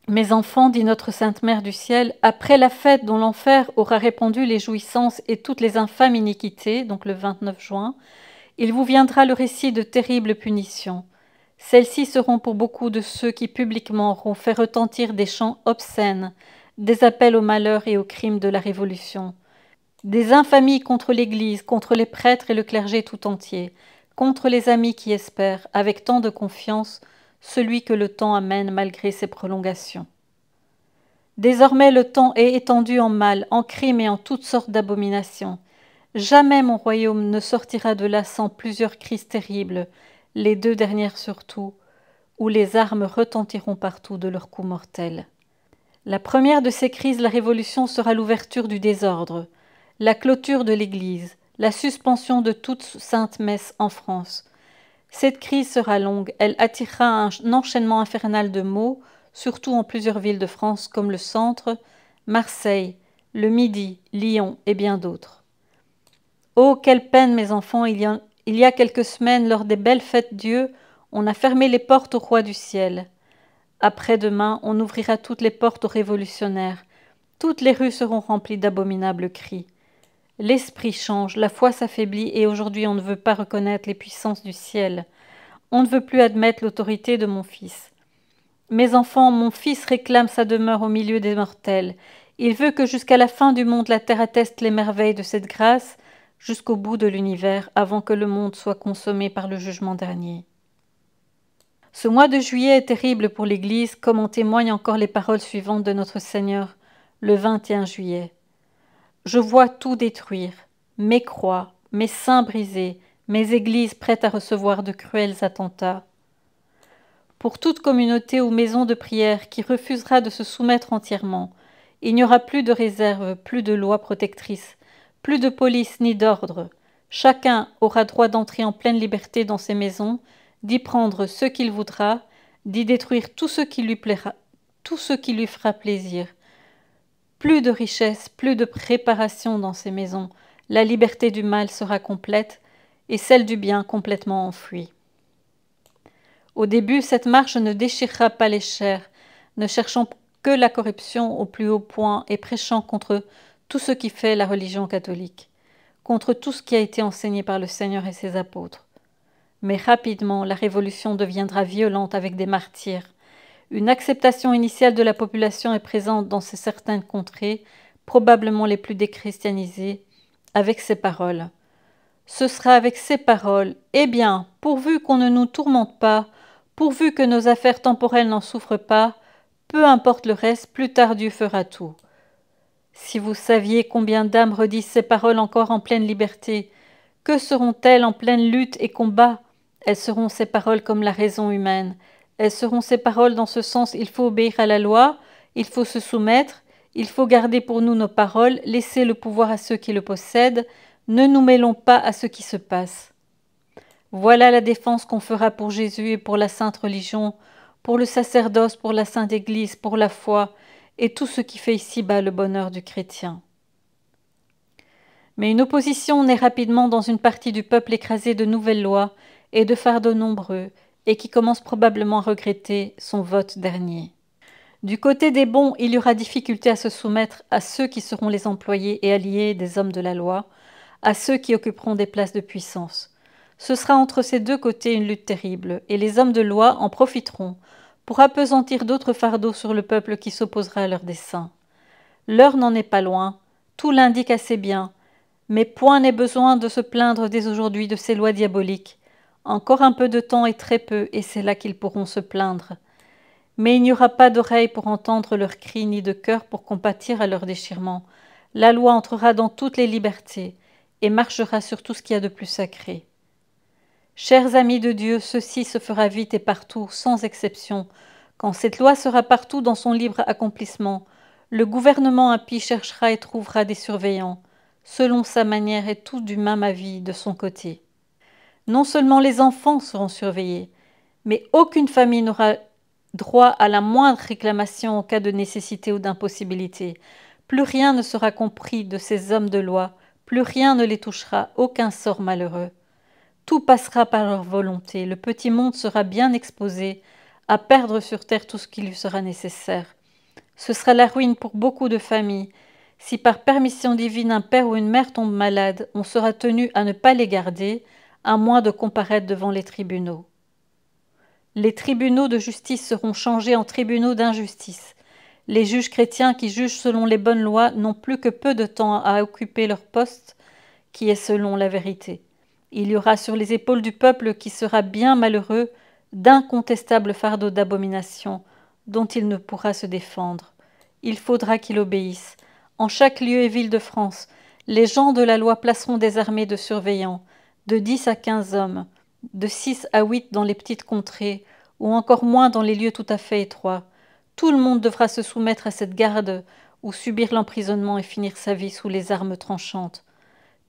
Mes enfants, dit notre Sainte Mère du Ciel, après la fête dont l'enfer aura répandu les jouissances et toutes les infâmes iniquités, donc le 29 juin, il vous viendra le récit de terribles punitions. Celles-ci seront pour beaucoup de ceux qui publiquement auront fait retentir des chants obscènes, des appels au malheur et aux crimes de la Révolution, des infamies contre l'Église, contre les prêtres et le clergé tout entier, contre les amis qui espèrent, avec tant de confiance, celui que le temps amène malgré ses prolongations. Désormais le temps est étendu en mal, en crimes et en toutes sortes d'abominations. Jamais mon royaume ne sortira de là sans plusieurs crises terribles, les 2 dernières surtout, où les armes retentiront partout de leurs coups mortels. La première de ces crises, la Révolution, sera l'ouverture du désordre, la clôture de l'Église, la suspension de toute sainte messe en France. Cette crise sera longue, elle attirera un enchaînement infernal de maux, surtout en plusieurs villes de France comme le centre, Marseille, le Midi, Lyon et bien d'autres. Oh, quelle peine, mes enfants, il y a quelques semaines, lors des belles fêtes Dieu, on a fermé les portes au roi du ciel. Après-demain, on ouvrira toutes les portes aux révolutionnaires. Toutes les rues seront remplies d'abominables cris. L'esprit change, la foi s'affaiblit et aujourd'hui on ne veut pas reconnaître les puissances du ciel. On ne veut plus admettre l'autorité de mon fils. Mes enfants, mon fils réclame sa demeure au milieu des mortels. Il veut que jusqu'à la fin du monde la terre atteste les merveilles de cette grâce, jusqu'au bout de l'univers, avant que le monde soit consommé par le jugement dernier. Ce mois de juillet est terrible pour l'Église, comme en témoignent encore les paroles suivantes de notre Seigneur, le 21 juillet. Je vois tout détruire, mes croix, mes saints brisés, mes églises prêtes à recevoir de cruels attentats. Pour toute communauté ou maison de prière qui refusera de se soumettre entièrement, il n'y aura plus de réserve, plus de loi protectrice, plus de police ni d'ordre. Chacun aura droit d'entrer en pleine liberté dans ses maisons, d'y prendre ce qu'il voudra, d'y détruire tout ce qui lui plaira, tout ce qui lui fera plaisir. Plus de richesse, plus de préparation dans ces maisons. La liberté du mal sera complète et celle du bien complètement enfouie. Au début, cette marche ne déchirera pas les chairs, ne cherchant que la corruption au plus haut point et prêchant contre tout ce qui fait la religion catholique, contre tout ce qui a été enseigné par le Seigneur et ses apôtres. Mais rapidement, la révolution deviendra violente avec des martyrs. Une acceptation initiale de la population est présente dans ces certaines contrées, probablement les plus déchristianisées, avec ces paroles. Ce sera avec ces paroles. Eh bien, pourvu qu'on ne nous tourmente pas, pourvu que nos affaires temporelles n'en souffrent pas, peu importe le reste, plus tard Dieu fera tout. Si vous saviez combien d'âmes redisent ces paroles encore en pleine liberté, que seront-elles en pleine lutte et combat? Elles seront ces paroles comme la raison humaine. Elles seront ces paroles dans ce sens, il faut obéir à la loi, il faut se soumettre, il faut garder pour nous nos paroles, laisser le pouvoir à ceux qui le possèdent, ne nous mêlons pas à ce qui se passe. Voilà la défense qu'on fera pour Jésus et pour la sainte religion, pour le sacerdoce, pour la sainte Église, pour la foi, et tout ce qui fait ici-bas le bonheur du chrétien. Mais une opposition naît rapidement dans une partie du peuple écrasé de nouvelles lois et de fardeaux nombreux, et qui commence probablement à regretter son vote dernier. Du côté des bons, il y aura difficulté à se soumettre à ceux qui seront les employés et alliés des hommes de la loi, à ceux qui occuperont des places de puissance. Ce sera entre ces deux côtés une lutte terrible, et les hommes de loi en profiteront pour appesantir d'autres fardeaux sur le peuple qui s'opposera à leurs desseins. L'heure n'en est pas loin, tout l'indique assez bien, mais point n'est besoin de se plaindre dès aujourd'hui de ces lois diaboliques. Encore un peu de temps et très peu, et c'est là qu'ils pourront se plaindre. Mais il n'y aura pas d'oreilles pour entendre leurs cris, ni de cœur pour compatir à leur déchirement. La loi entrera dans toutes les libertés, et marchera sur tout ce qu'il y a de plus sacré. Chers amis de Dieu, ceci se fera vite et partout, sans exception. Quand cette loi sera partout dans son libre accomplissement, le gouvernement impie cherchera et trouvera des surveillants, selon sa manière et tout du même avis de son côté. Non seulement les enfants seront surveillés, mais aucune famille n'aura droit à la moindre réclamation en cas de nécessité ou d'impossibilité. Plus rien ne sera compris de ces hommes de loi, plus rien ne les touchera, aucun sort malheureux. Tout passera par leur volonté, le petit monde sera bien exposé à perdre sur terre tout ce qui lui sera nécessaire. Ce sera la ruine pour beaucoup de familles. Si par permission divine un père ou une mère tombe malade, on sera tenu à ne pas les garder, à moins de comparaître devant les tribunaux. Les tribunaux de justice seront changés en tribunaux d'injustice. Les juges chrétiens qui jugent selon les bonnes lois n'ont plus que peu de temps à occuper leur poste, qui est selon la vérité. Il y aura sur les épaules du peuple qui sera bien malheureux d'incontestables fardeaux d'abomination dont il ne pourra se défendre. Il faudra qu'il obéisse. En chaque lieu et ville de France, les gens de la loi placeront des armées de surveillants, de 10 à 15 hommes, de 6 à 8 dans les petites contrées, ou encore moins dans les lieux tout à fait étroits. Tout le monde devra se soumettre à cette garde ou subir l'emprisonnement et finir sa vie sous les armes tranchantes.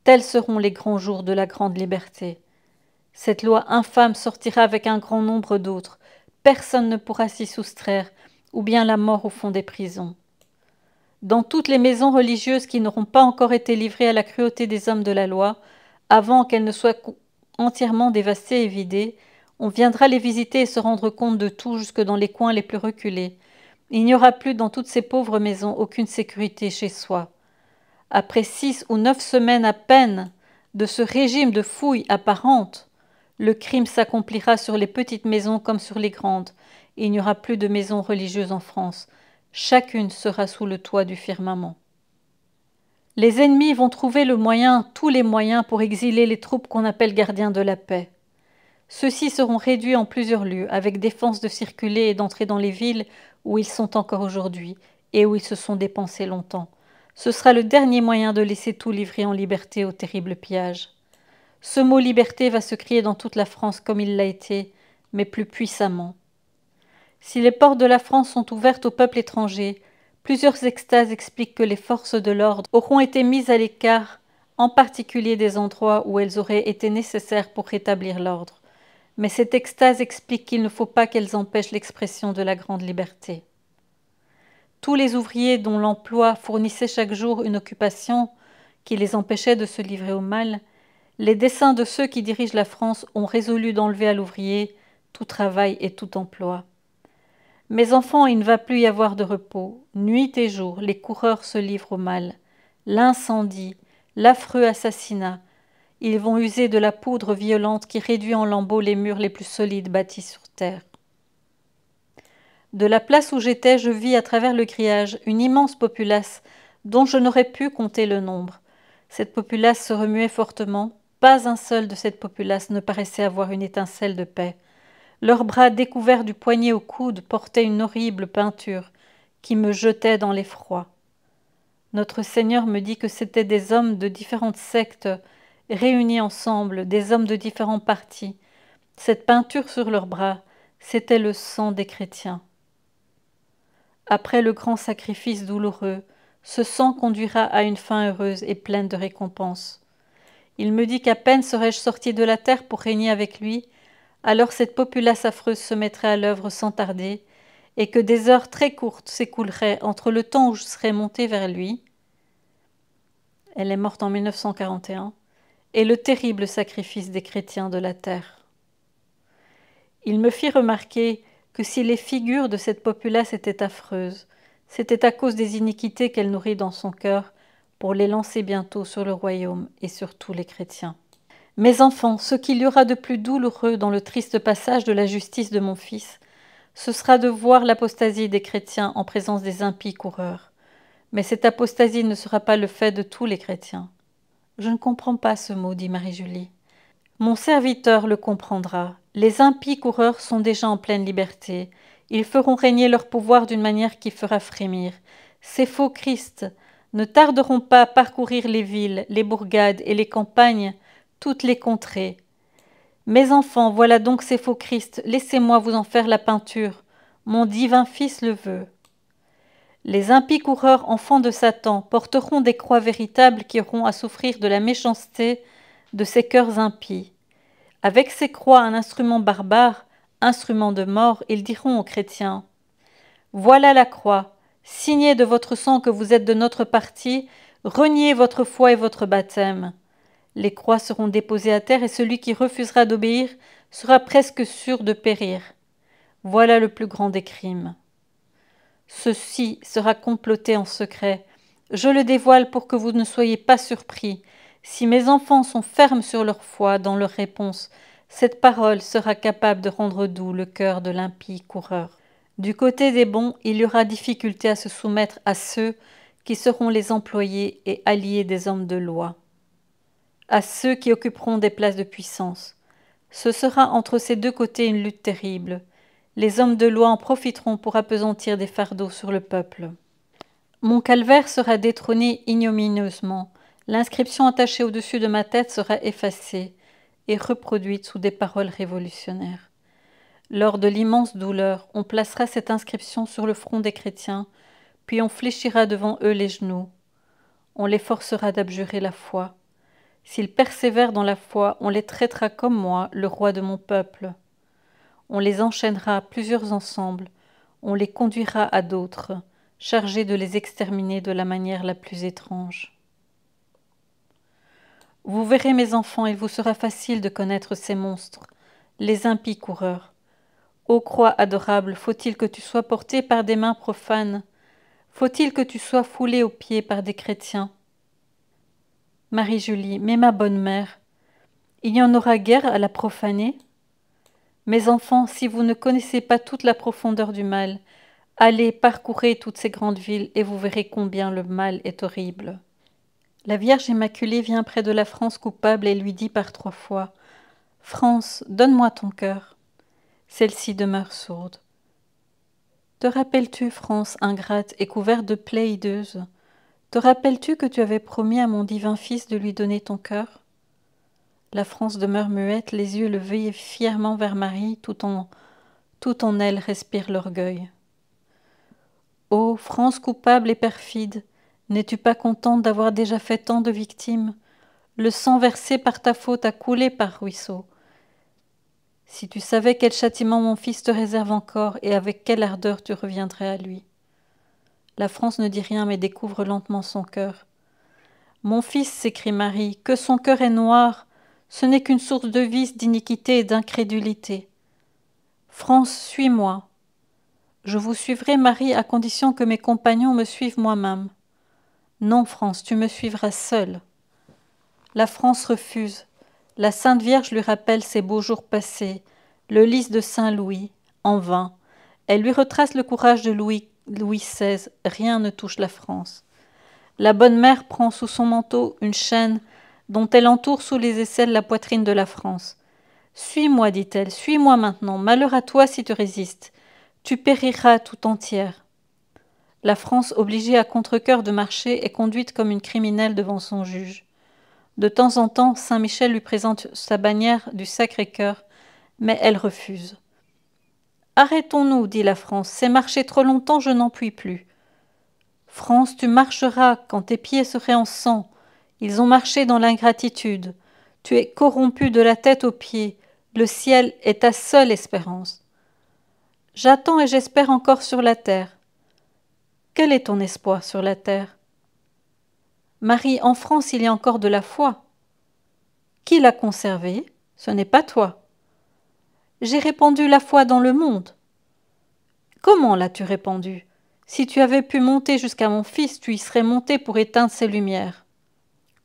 Tels seront les grands jours de la grande liberté. Cette loi infâme sortira avec un grand nombre d'autres. Personne ne pourra s'y soustraire, ou bien la mort au fond des prisons. Dans toutes les maisons religieuses qui n'auront pas encore été livrées à la cruauté des hommes de la loi, avant qu'elles ne soient entièrement dévastées et vidées, on viendra les visiter et se rendre compte de tout jusque dans les coins les plus reculés. Il n'y aura plus dans toutes ces pauvres maisons aucune sécurité chez soi. Après 6 ou 9 semaines à peine de ce régime de fouilles apparentes, le crime s'accomplira sur les petites maisons comme sur les grandes. Il n'y aura plus de maisons religieuses en France. Chacune sera sous le toit du firmament. Les ennemis vont trouver le moyen, tous les moyens pour exiler les troupes qu'on appelle gardiens de la paix. Ceux-ci seront réduits en plusieurs lieux, avec défense de circuler et d'entrer dans les villes où ils sont encore aujourd'hui et où ils se sont dépensés longtemps. Ce sera le dernier moyen de laisser tout livrer en liberté au terrible pillage. Ce mot liberté va se crier dans toute la France comme il l'a été, mais plus puissamment. Si les portes de la France sont ouvertes au peuple étranger, plusieurs extases expliquent que les forces de l'ordre auront été mises à l'écart, en particulier des endroits où elles auraient été nécessaires pour rétablir l'ordre. Mais cette extase explique qu'il ne faut pas qu'elles empêchent l'expression de la grande liberté. Tous les ouvriers dont l'emploi fournissait chaque jour une occupation qui les empêchait de se livrer au mal, les desseins de ceux qui dirigent la France ont résolu d'enlever à l'ouvrier tout travail et tout emploi. Mes enfants, il ne va plus y avoir de repos. Nuit et jour, les coureurs se livrent au mal. L'incendie, l'affreux assassinat. Ils vont user de la poudre violente qui réduit en lambeaux les murs les plus solides bâtis sur terre. De la place où j'étais, je vis à travers le grillage une immense populace dont je n'aurais pu compter le nombre. Cette populace se remuait fortement. Pas un seul de cette populace ne paraissait avoir une étincelle de paix. Leurs bras découverts du poignet au coude portaient une horrible peinture qui me jetait dans l'effroi. Notre Seigneur me dit que c'étaient des hommes de différentes sectes réunis ensemble, des hommes de différents partis. Cette peinture sur leurs bras, c'était le sang des chrétiens. Après le grand sacrifice douloureux, ce sang conduira à une fin heureuse et pleine de récompenses. Il me dit qu'à peine serais-je sorti de la terre pour régner avec lui, alors cette populace affreuse se mettrait à l'œuvre sans tarder, et que des heures très courtes s'écouleraient entre le temps où je serais monté vers lui, elle est morte en 1941, et le terrible sacrifice des chrétiens de la terre. Il me fit remarquer que si les figures de cette populace étaient affreuses, c'était à cause des iniquités qu'elle nourrit dans son cœur pour les lancer bientôt sur le royaume et sur tous les chrétiens. Mes enfants, ce qu'il y aura de plus douloureux dans le triste passage de la justice de mon fils, ce sera de voir l'apostasie des chrétiens en présence des impies coureurs. Mais cette apostasie ne sera pas le fait de tous les chrétiens. Je ne comprends pas ce mot, dit Marie-Julie. Mon serviteur le comprendra. Les impies coureurs sont déjà en pleine liberté. Ils feront régner leur pouvoir d'une manière qui fera frémir. Ces faux Christ ne tarderont pas à parcourir les villes, les bourgades et les campagnes, toutes les contrées. Mes enfants, voilà donc ces faux Christ, laissez-moi vous en faire la peinture. Mon divin Fils le veut. Les impies coureurs, enfants de Satan, porteront des croix véritables qui auront à souffrir de la méchanceté de ces cœurs impies. Avec ces croix, un instrument barbare, instrument de mort, ils diront aux chrétiens « Voilà la croix, signez de votre sang que vous êtes de notre parti, reniez votre foi et votre baptême. » Les croix seront déposées à terre et celui qui refusera d'obéir sera presque sûr de périr. Voilà le plus grand des crimes. Ceci sera comploté en secret. Je le dévoile pour que vous ne soyez pas surpris. Si mes enfants sont fermes sur leur foi dans leur réponse, cette parole sera capable de rendre doux le cœur de l'impie coureur. Du côté des bons, il y aura difficulté à se soumettre à ceux qui seront les employés et alliés des hommes de loi, à ceux qui occuperont des places de puissance. Ce sera entre ces deux côtés une lutte terrible. Les hommes de loi en profiteront pour appesantir des fardeaux sur le peuple. Mon calvaire sera détrôné ignominieusement. L'inscription attachée au-dessus de ma tête sera effacée et reproduite sous des paroles révolutionnaires. Lors de l'immense douleur, on placera cette inscription sur le front des chrétiens, puis on fléchira devant eux les genoux. On les forcera d'abjurer la foi. S'ils persévèrent dans la foi, on les traitera comme moi, le roi de mon peuple. On les enchaînera plusieurs ensemble, on les conduira à d'autres, chargés de les exterminer de la manière la plus étrange. Vous verrez, mes enfants, il vous sera facile de connaître ces monstres, les impies coureurs. Ô croix adorable, faut-il que tu sois porté par des mains profanes? Faut-il que tu sois foulé aux pieds par des chrétiens? Marie-Julie, mais ma bonne mère, il y en aura guère à la profaner? Mes enfants, si vous ne connaissez pas toute la profondeur du mal, allez, parcourez toutes ces grandes villes et vous verrez combien le mal est horrible. La Vierge Immaculée vient près de la France coupable et lui dit par 3 fois « France, donne-moi ton cœur ». Celle-ci demeure sourde. Te rappelles-tu, France ingrate et couverte de plaies hideuses, te rappelles-tu que tu avais promis à mon divin Fils de lui donner ton cœur? La France demeure muette, les yeux levés fièrement vers Marie, tout en elle respire l'orgueil. Ô France coupable et perfide, n'es-tu pas contente d'avoir déjà fait tant de victimes? Le sang versé par ta faute a coulé par ruisseau. Si tu savais quel châtiment mon fils te réserve encore et avec quelle ardeur tu reviendrais à lui. La France ne dit rien mais découvre lentement son cœur. Mon fils, s'écrie Marie, que son cœur est noir, ce n'est qu'une source de vice, d'iniquité et d'incrédulité. France, suis-moi. Je vous suivrai, Marie, à condition que mes compagnons me suivent moi-même. Non, France, tu me suivras seule. La France refuse. La Sainte Vierge lui rappelle ses beaux jours passés, le lys de Saint-Louis, en vain. Elle lui retrace le courage de Louis XVI, rien ne touche la France. La bonne mère prend sous son manteau une chaîne dont elle entoure sous les aisselles la poitrine de la France. « Suis-moi, dit-elle, suis-moi maintenant, malheur à toi si tu résistes. Tu périras tout entière. » La France, obligée à contre-cœur de marcher, est conduite comme une criminelle devant son juge. De temps en temps, Saint Michel lui présente sa bannière du Sacré-Cœur, mais elle refuse. « Arrêtons-nous, dit la France, c'est marcher trop longtemps, je n'en puis plus. » France, tu marcheras quand tes pieds seraient en sang. Ils ont marché dans l'ingratitude. Tu es corrompu de la tête aux pieds. Le ciel est ta seule espérance. J'attends et j'espère encore sur la terre. Quel est ton espoir sur la terre? Marie, en France, il y a encore de la foi. Qui l'a conservée? Ce n'est pas toi. J'ai répandu la foi dans le monde. Comment l'as-tu répandue? Si tu avais pu monter jusqu'à mon fils, tu y serais monté pour éteindre ses lumières.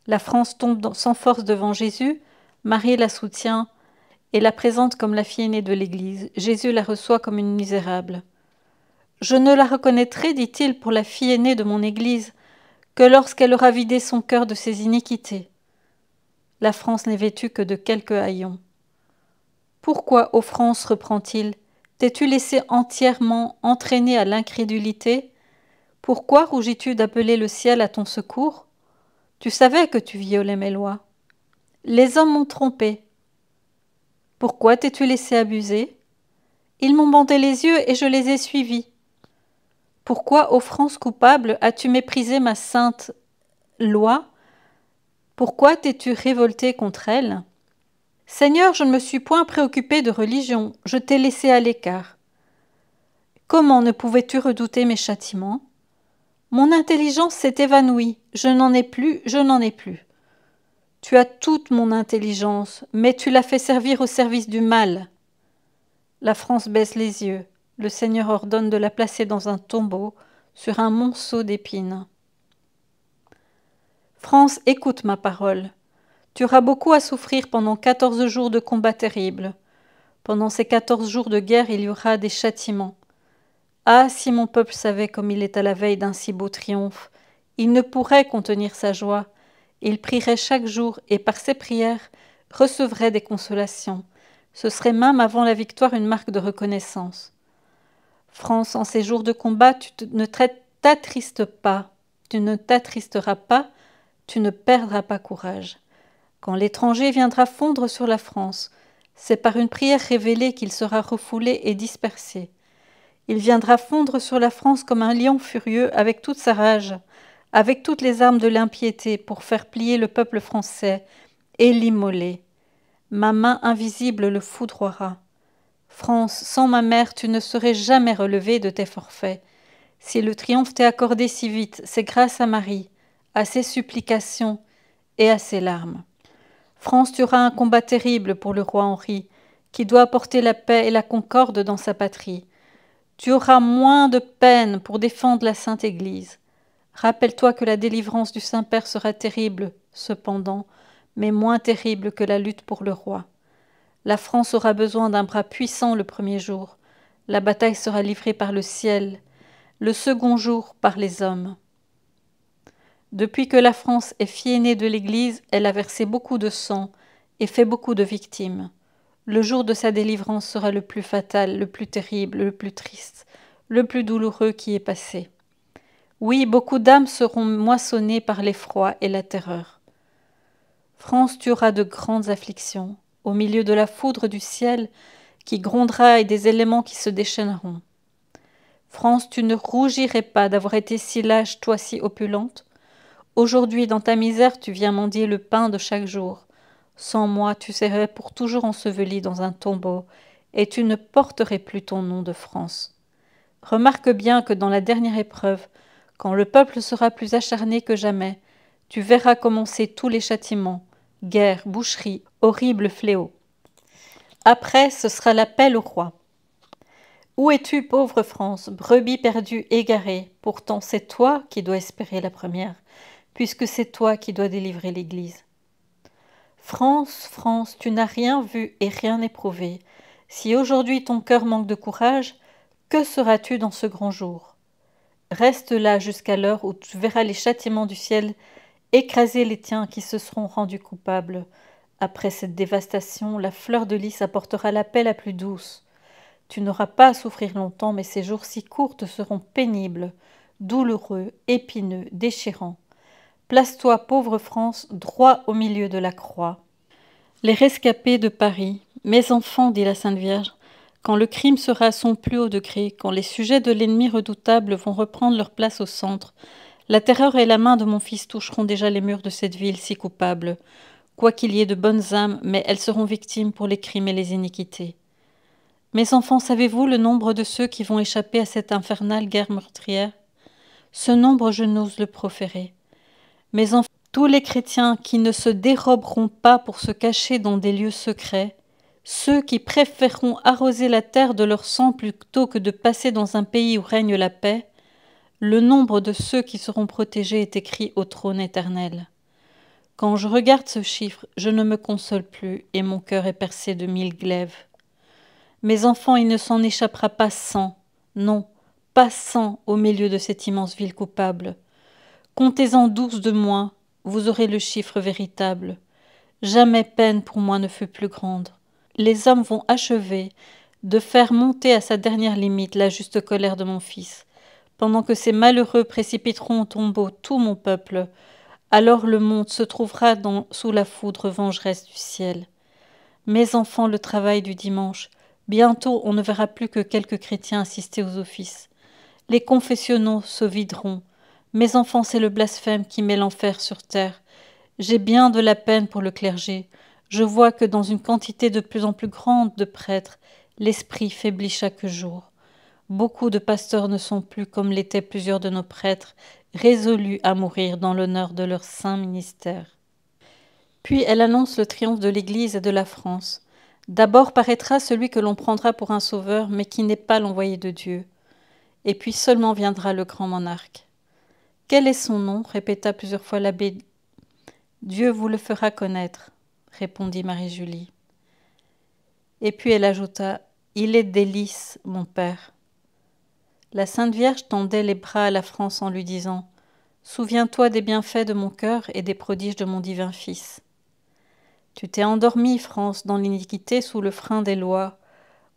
La France tombe sans force devant Jésus, Marie la soutient et la présente comme la fille aînée de l'Église. Jésus la reçoit comme une misérable. Je ne la reconnaîtrai, dit-il, pour la fille aînée de mon Église, que lorsqu'elle aura vidé son cœur de ses iniquités. La France n'est vêtue que de quelques haillons. Pourquoi, ô France, reprend-il, t'es-tu laissé entièrement entraîner à l'incrédulité? Pourquoi rougis-tu d'appeler le ciel à ton secours? Tu savais que tu violais mes lois. Les hommes m'ont trompé. Pourquoi t'es-tu laissé abuser? Ils m'ont bandé les yeux et je les ai suivis. Pourquoi, ô France coupable, as-tu méprisé ma sainte loi? Pourquoi t'es-tu révolté contre elle? Seigneur, je ne me suis point préoccupé de religion, je t'ai laissé à l'écart. Comment ne pouvais-tu redouter mes châtiments? Mon intelligence s'est évanouie, je n'en ai plus, je n'en ai plus. Tu as toute mon intelligence, mais tu l'as fait servir au service du mal. La France baisse les yeux. Le Seigneur ordonne de la placer dans un tombeau, sur un monceau d'épines. France, écoute ma parole. Tu auras beaucoup à souffrir pendant 14 jours de combats terribles. Pendant ces 14 jours de guerre, il y aura des châtiments. Ah, si mon peuple savait comme il est à la veille d'un si beau triomphe, il ne pourrait contenir sa joie. Il prierait chaque jour et par ses prières recevrait des consolations. Ce serait même avant la victoire une marque de reconnaissance. France, en ces jours de combat, ne t'attristes pas, tu ne t'attristeras pas, tu ne perdras pas courage. Quand l'étranger viendra fondre sur la France, c'est par une prière révélée qu'il sera refoulé et dispersé. Il viendra fondre sur la France comme un lion furieux avec toute sa rage, avec toutes les armes de l'impiété pour faire plier le peuple français et l'immoler. Ma main invisible le foudroiera. France, sans ma mère, tu ne serais jamais relevé de tes forfaits. Si le triomphe t'est accordé si vite, c'est grâce à Marie, à ses supplications et à ses larmes. France, tu auras un combat terrible pour le roi Henri, qui doit apporter la paix et la concorde dans sa patrie. Tu auras moins de peine pour défendre la Sainte Église. Rappelle-toi que la délivrance du Saint-Père sera terrible, cependant, mais moins terrible que la lutte pour le roi. La France aura besoin d'un bras puissant le premier jour. La bataille sera livrée par le ciel, le second jour par les hommes. Depuis que la France est fille aînée de l'Église, elle a versé beaucoup de sang et fait beaucoup de victimes. Le jour de sa délivrance sera le plus fatal, le plus terrible, le plus triste, le plus douloureux qui est passé. Oui, beaucoup d'âmes seront moissonnées par l'effroi et la terreur. France, tu auras de grandes afflictions, au milieu de la foudre du ciel qui grondera et des éléments qui se déchaîneront. France, tu ne rougirais pas d'avoir été si lâche, toi si opulente. Aujourd'hui, dans ta misère, tu viens mendier le pain de chaque jour. Sans moi, tu serais pour toujours enseveli dans un tombeau, et tu ne porterais plus ton nom de France. Remarque bien que dans la dernière épreuve, quand le peuple sera plus acharné que jamais, tu verras commencer tous les châtiments, guerre, boucherie, horribles fléaux. Après, ce sera l'appel au roi. Où es-tu, pauvre France, brebis perdue, égarée? Pourtant c'est toi qui dois espérer la première, puisque c'est toi qui dois délivrer l'Église. France, France, tu n'as rien vu et rien éprouvé. Si aujourd'hui ton cœur manque de courage, que seras-tu dans ce grand jour? Reste là jusqu'à l'heure où tu verras les châtiments du ciel écraser les tiens qui se seront rendus coupables. Après cette dévastation, la fleur de lys apportera la paix la plus douce. Tu n'auras pas à souffrir longtemps, mais ces jours si courts te seront pénibles, douloureux, épineux, déchirants. Place-toi, pauvre France, droit au milieu de la croix. Les rescapés de Paris. Mes enfants, dit la Sainte Vierge, quand le crime sera à son plus haut degré, quand les sujets de l'ennemi redoutable vont reprendre leur place au centre, la terreur et la main de mon fils toucheront déjà les murs de cette ville si coupable. Quoi qu'il y ait de bonnes âmes, mais elles seront victimes pour les crimes et les iniquités. Mes enfants, savez-vous le nombre de ceux qui vont échapper à cette infernale guerre meurtrière? Ce nombre, je n'ose le proférer. Mes enfants, tous les chrétiens qui ne se déroberont pas pour se cacher dans des lieux secrets, ceux qui préféreront arroser la terre de leur sang plutôt que de passer dans un pays où règne la paix, le nombre de ceux qui seront protégés est écrit au trône éternel. Quand je regarde ce chiffre, je ne me console plus et mon cœur est percé de 1000 glaives. Mes enfants, il ne s'en échappera pas 100, non, pas 100 au milieu de cette immense ville coupable. Comptez-en 12 de moins, vous aurez le chiffre véritable. Jamais peine pour moi ne fut plus grande. Les hommes vont achever de faire monter à sa dernière limite la juste colère de mon fils, pendant que ces malheureux précipiteront au tombeau tout mon peuple. Alors le monde se trouvera sous la foudre vengeresse du ciel. Mes enfants, le travail du dimanche, bientôt on ne verra plus que quelques chrétiens assister aux offices. Les confessionnaux se videront. Mes enfants, c'est le blasphème qui met l'enfer sur terre. J'ai bien de la peine pour le clergé. Je vois que dans une quantité de plus en plus grande de prêtres, l'esprit faiblit chaque jour. Beaucoup de pasteurs ne sont plus comme l'étaient plusieurs de nos prêtres, résolus à mourir dans l'honneur de leur saint ministère. Puis elle annonce le triomphe de l'Église et de la France. D'abord paraîtra celui que l'on prendra pour un sauveur, mais qui n'est pas l'envoyé de Dieu. Et puis seulement viendra le grand monarque. Quel est son nom répéta plusieurs fois l'abbé. Dieu vous le fera connaître, répondit Marie-Julie. Et puis elle ajouta, il est délice, mon père. La Sainte Vierge tendait les bras à la France en lui disant, souviens-toi des bienfaits de mon cœur et des prodiges de mon divin Fils. Tu t'es endormie, France, dans l'iniquité sous le frein des lois,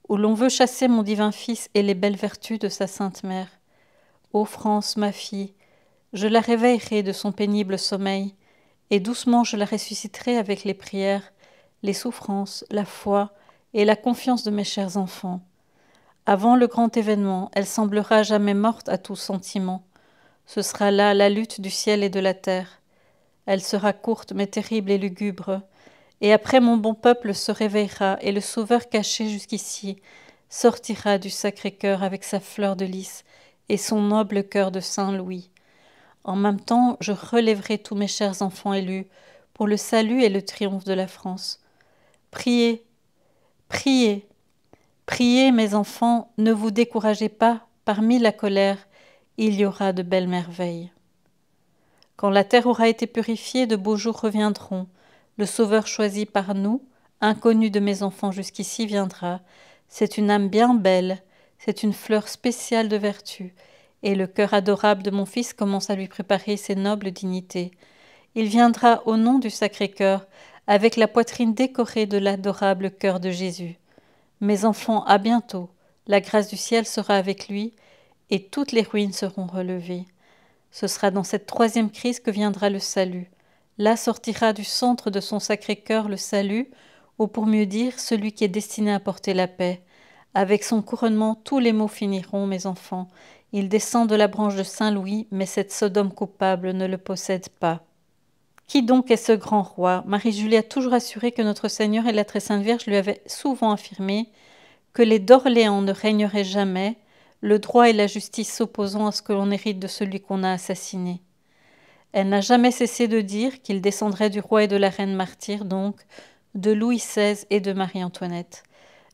où l'on veut chasser mon divin Fils et les belles vertus de sa Sainte Mère. Ô France, ma fille, je la réveillerai de son pénible sommeil, et doucement je la ressusciterai avec les prières, les souffrances, la foi et la confiance de mes chers enfants. Avant le grand événement, elle semblera jamais morte à tout sentiment. Ce sera là la lutte du ciel et de la terre. Elle sera courte mais terrible et lugubre, et après mon bon peuple se réveillera, et le Sauveur caché jusqu'ici sortira du Sacré-Cœur avec sa fleur de lys et son noble cœur de Saint-Louis. En même temps, je relèverai tous mes chers enfants élus pour le salut et le triomphe de la France. Priez, priez, priez, mes enfants, ne vous découragez pas, parmi la colère, il y aura de belles merveilles. Quand la terre aura été purifiée, de beaux jours reviendront. Le Sauveur choisi par nous, inconnu de mes enfants jusqu'ici, viendra. C'est une âme bien belle, c'est une fleur spéciale de vertu, et le cœur adorable de mon Fils commence à lui préparer ses nobles dignités. Il viendra au nom du Sacré-Cœur, avec la poitrine décorée de l'adorable cœur de Jésus. Mes enfants, à bientôt. La grâce du ciel sera avec lui, et toutes les ruines seront relevées. Ce sera dans cette troisième crise que viendra le salut. Là sortira du centre de son sacré cœur le salut, ou pour mieux dire, celui qui est destiné à porter la paix. Avec son couronnement, tous les maux finiront, mes enfants. Il descend de la branche de Saint-Louis, mais cette Sodome coupable ne le possède pas. Qui donc est ce grand roi? Marie-Julie a toujours assuré que notre Seigneur et la Très Sainte Vierge lui avaient souvent affirmé que les d'Orléans ne régneraient jamais, le droit et la justice s'opposant à ce que l'on hérite de celui qu'on a assassiné. Elle n'a jamais cessé de dire qu'il descendrait du roi et de la reine martyre, donc, de Louis XVI et de Marie-Antoinette.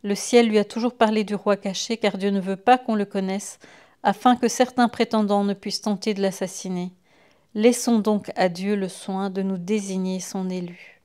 Le ciel lui a toujours parlé du roi caché, car Dieu ne veut pas qu'on le connaisse, afin que certains prétendants ne puissent tenter de l'assassiner. Laissons donc à Dieu le soin de nous désigner son élu.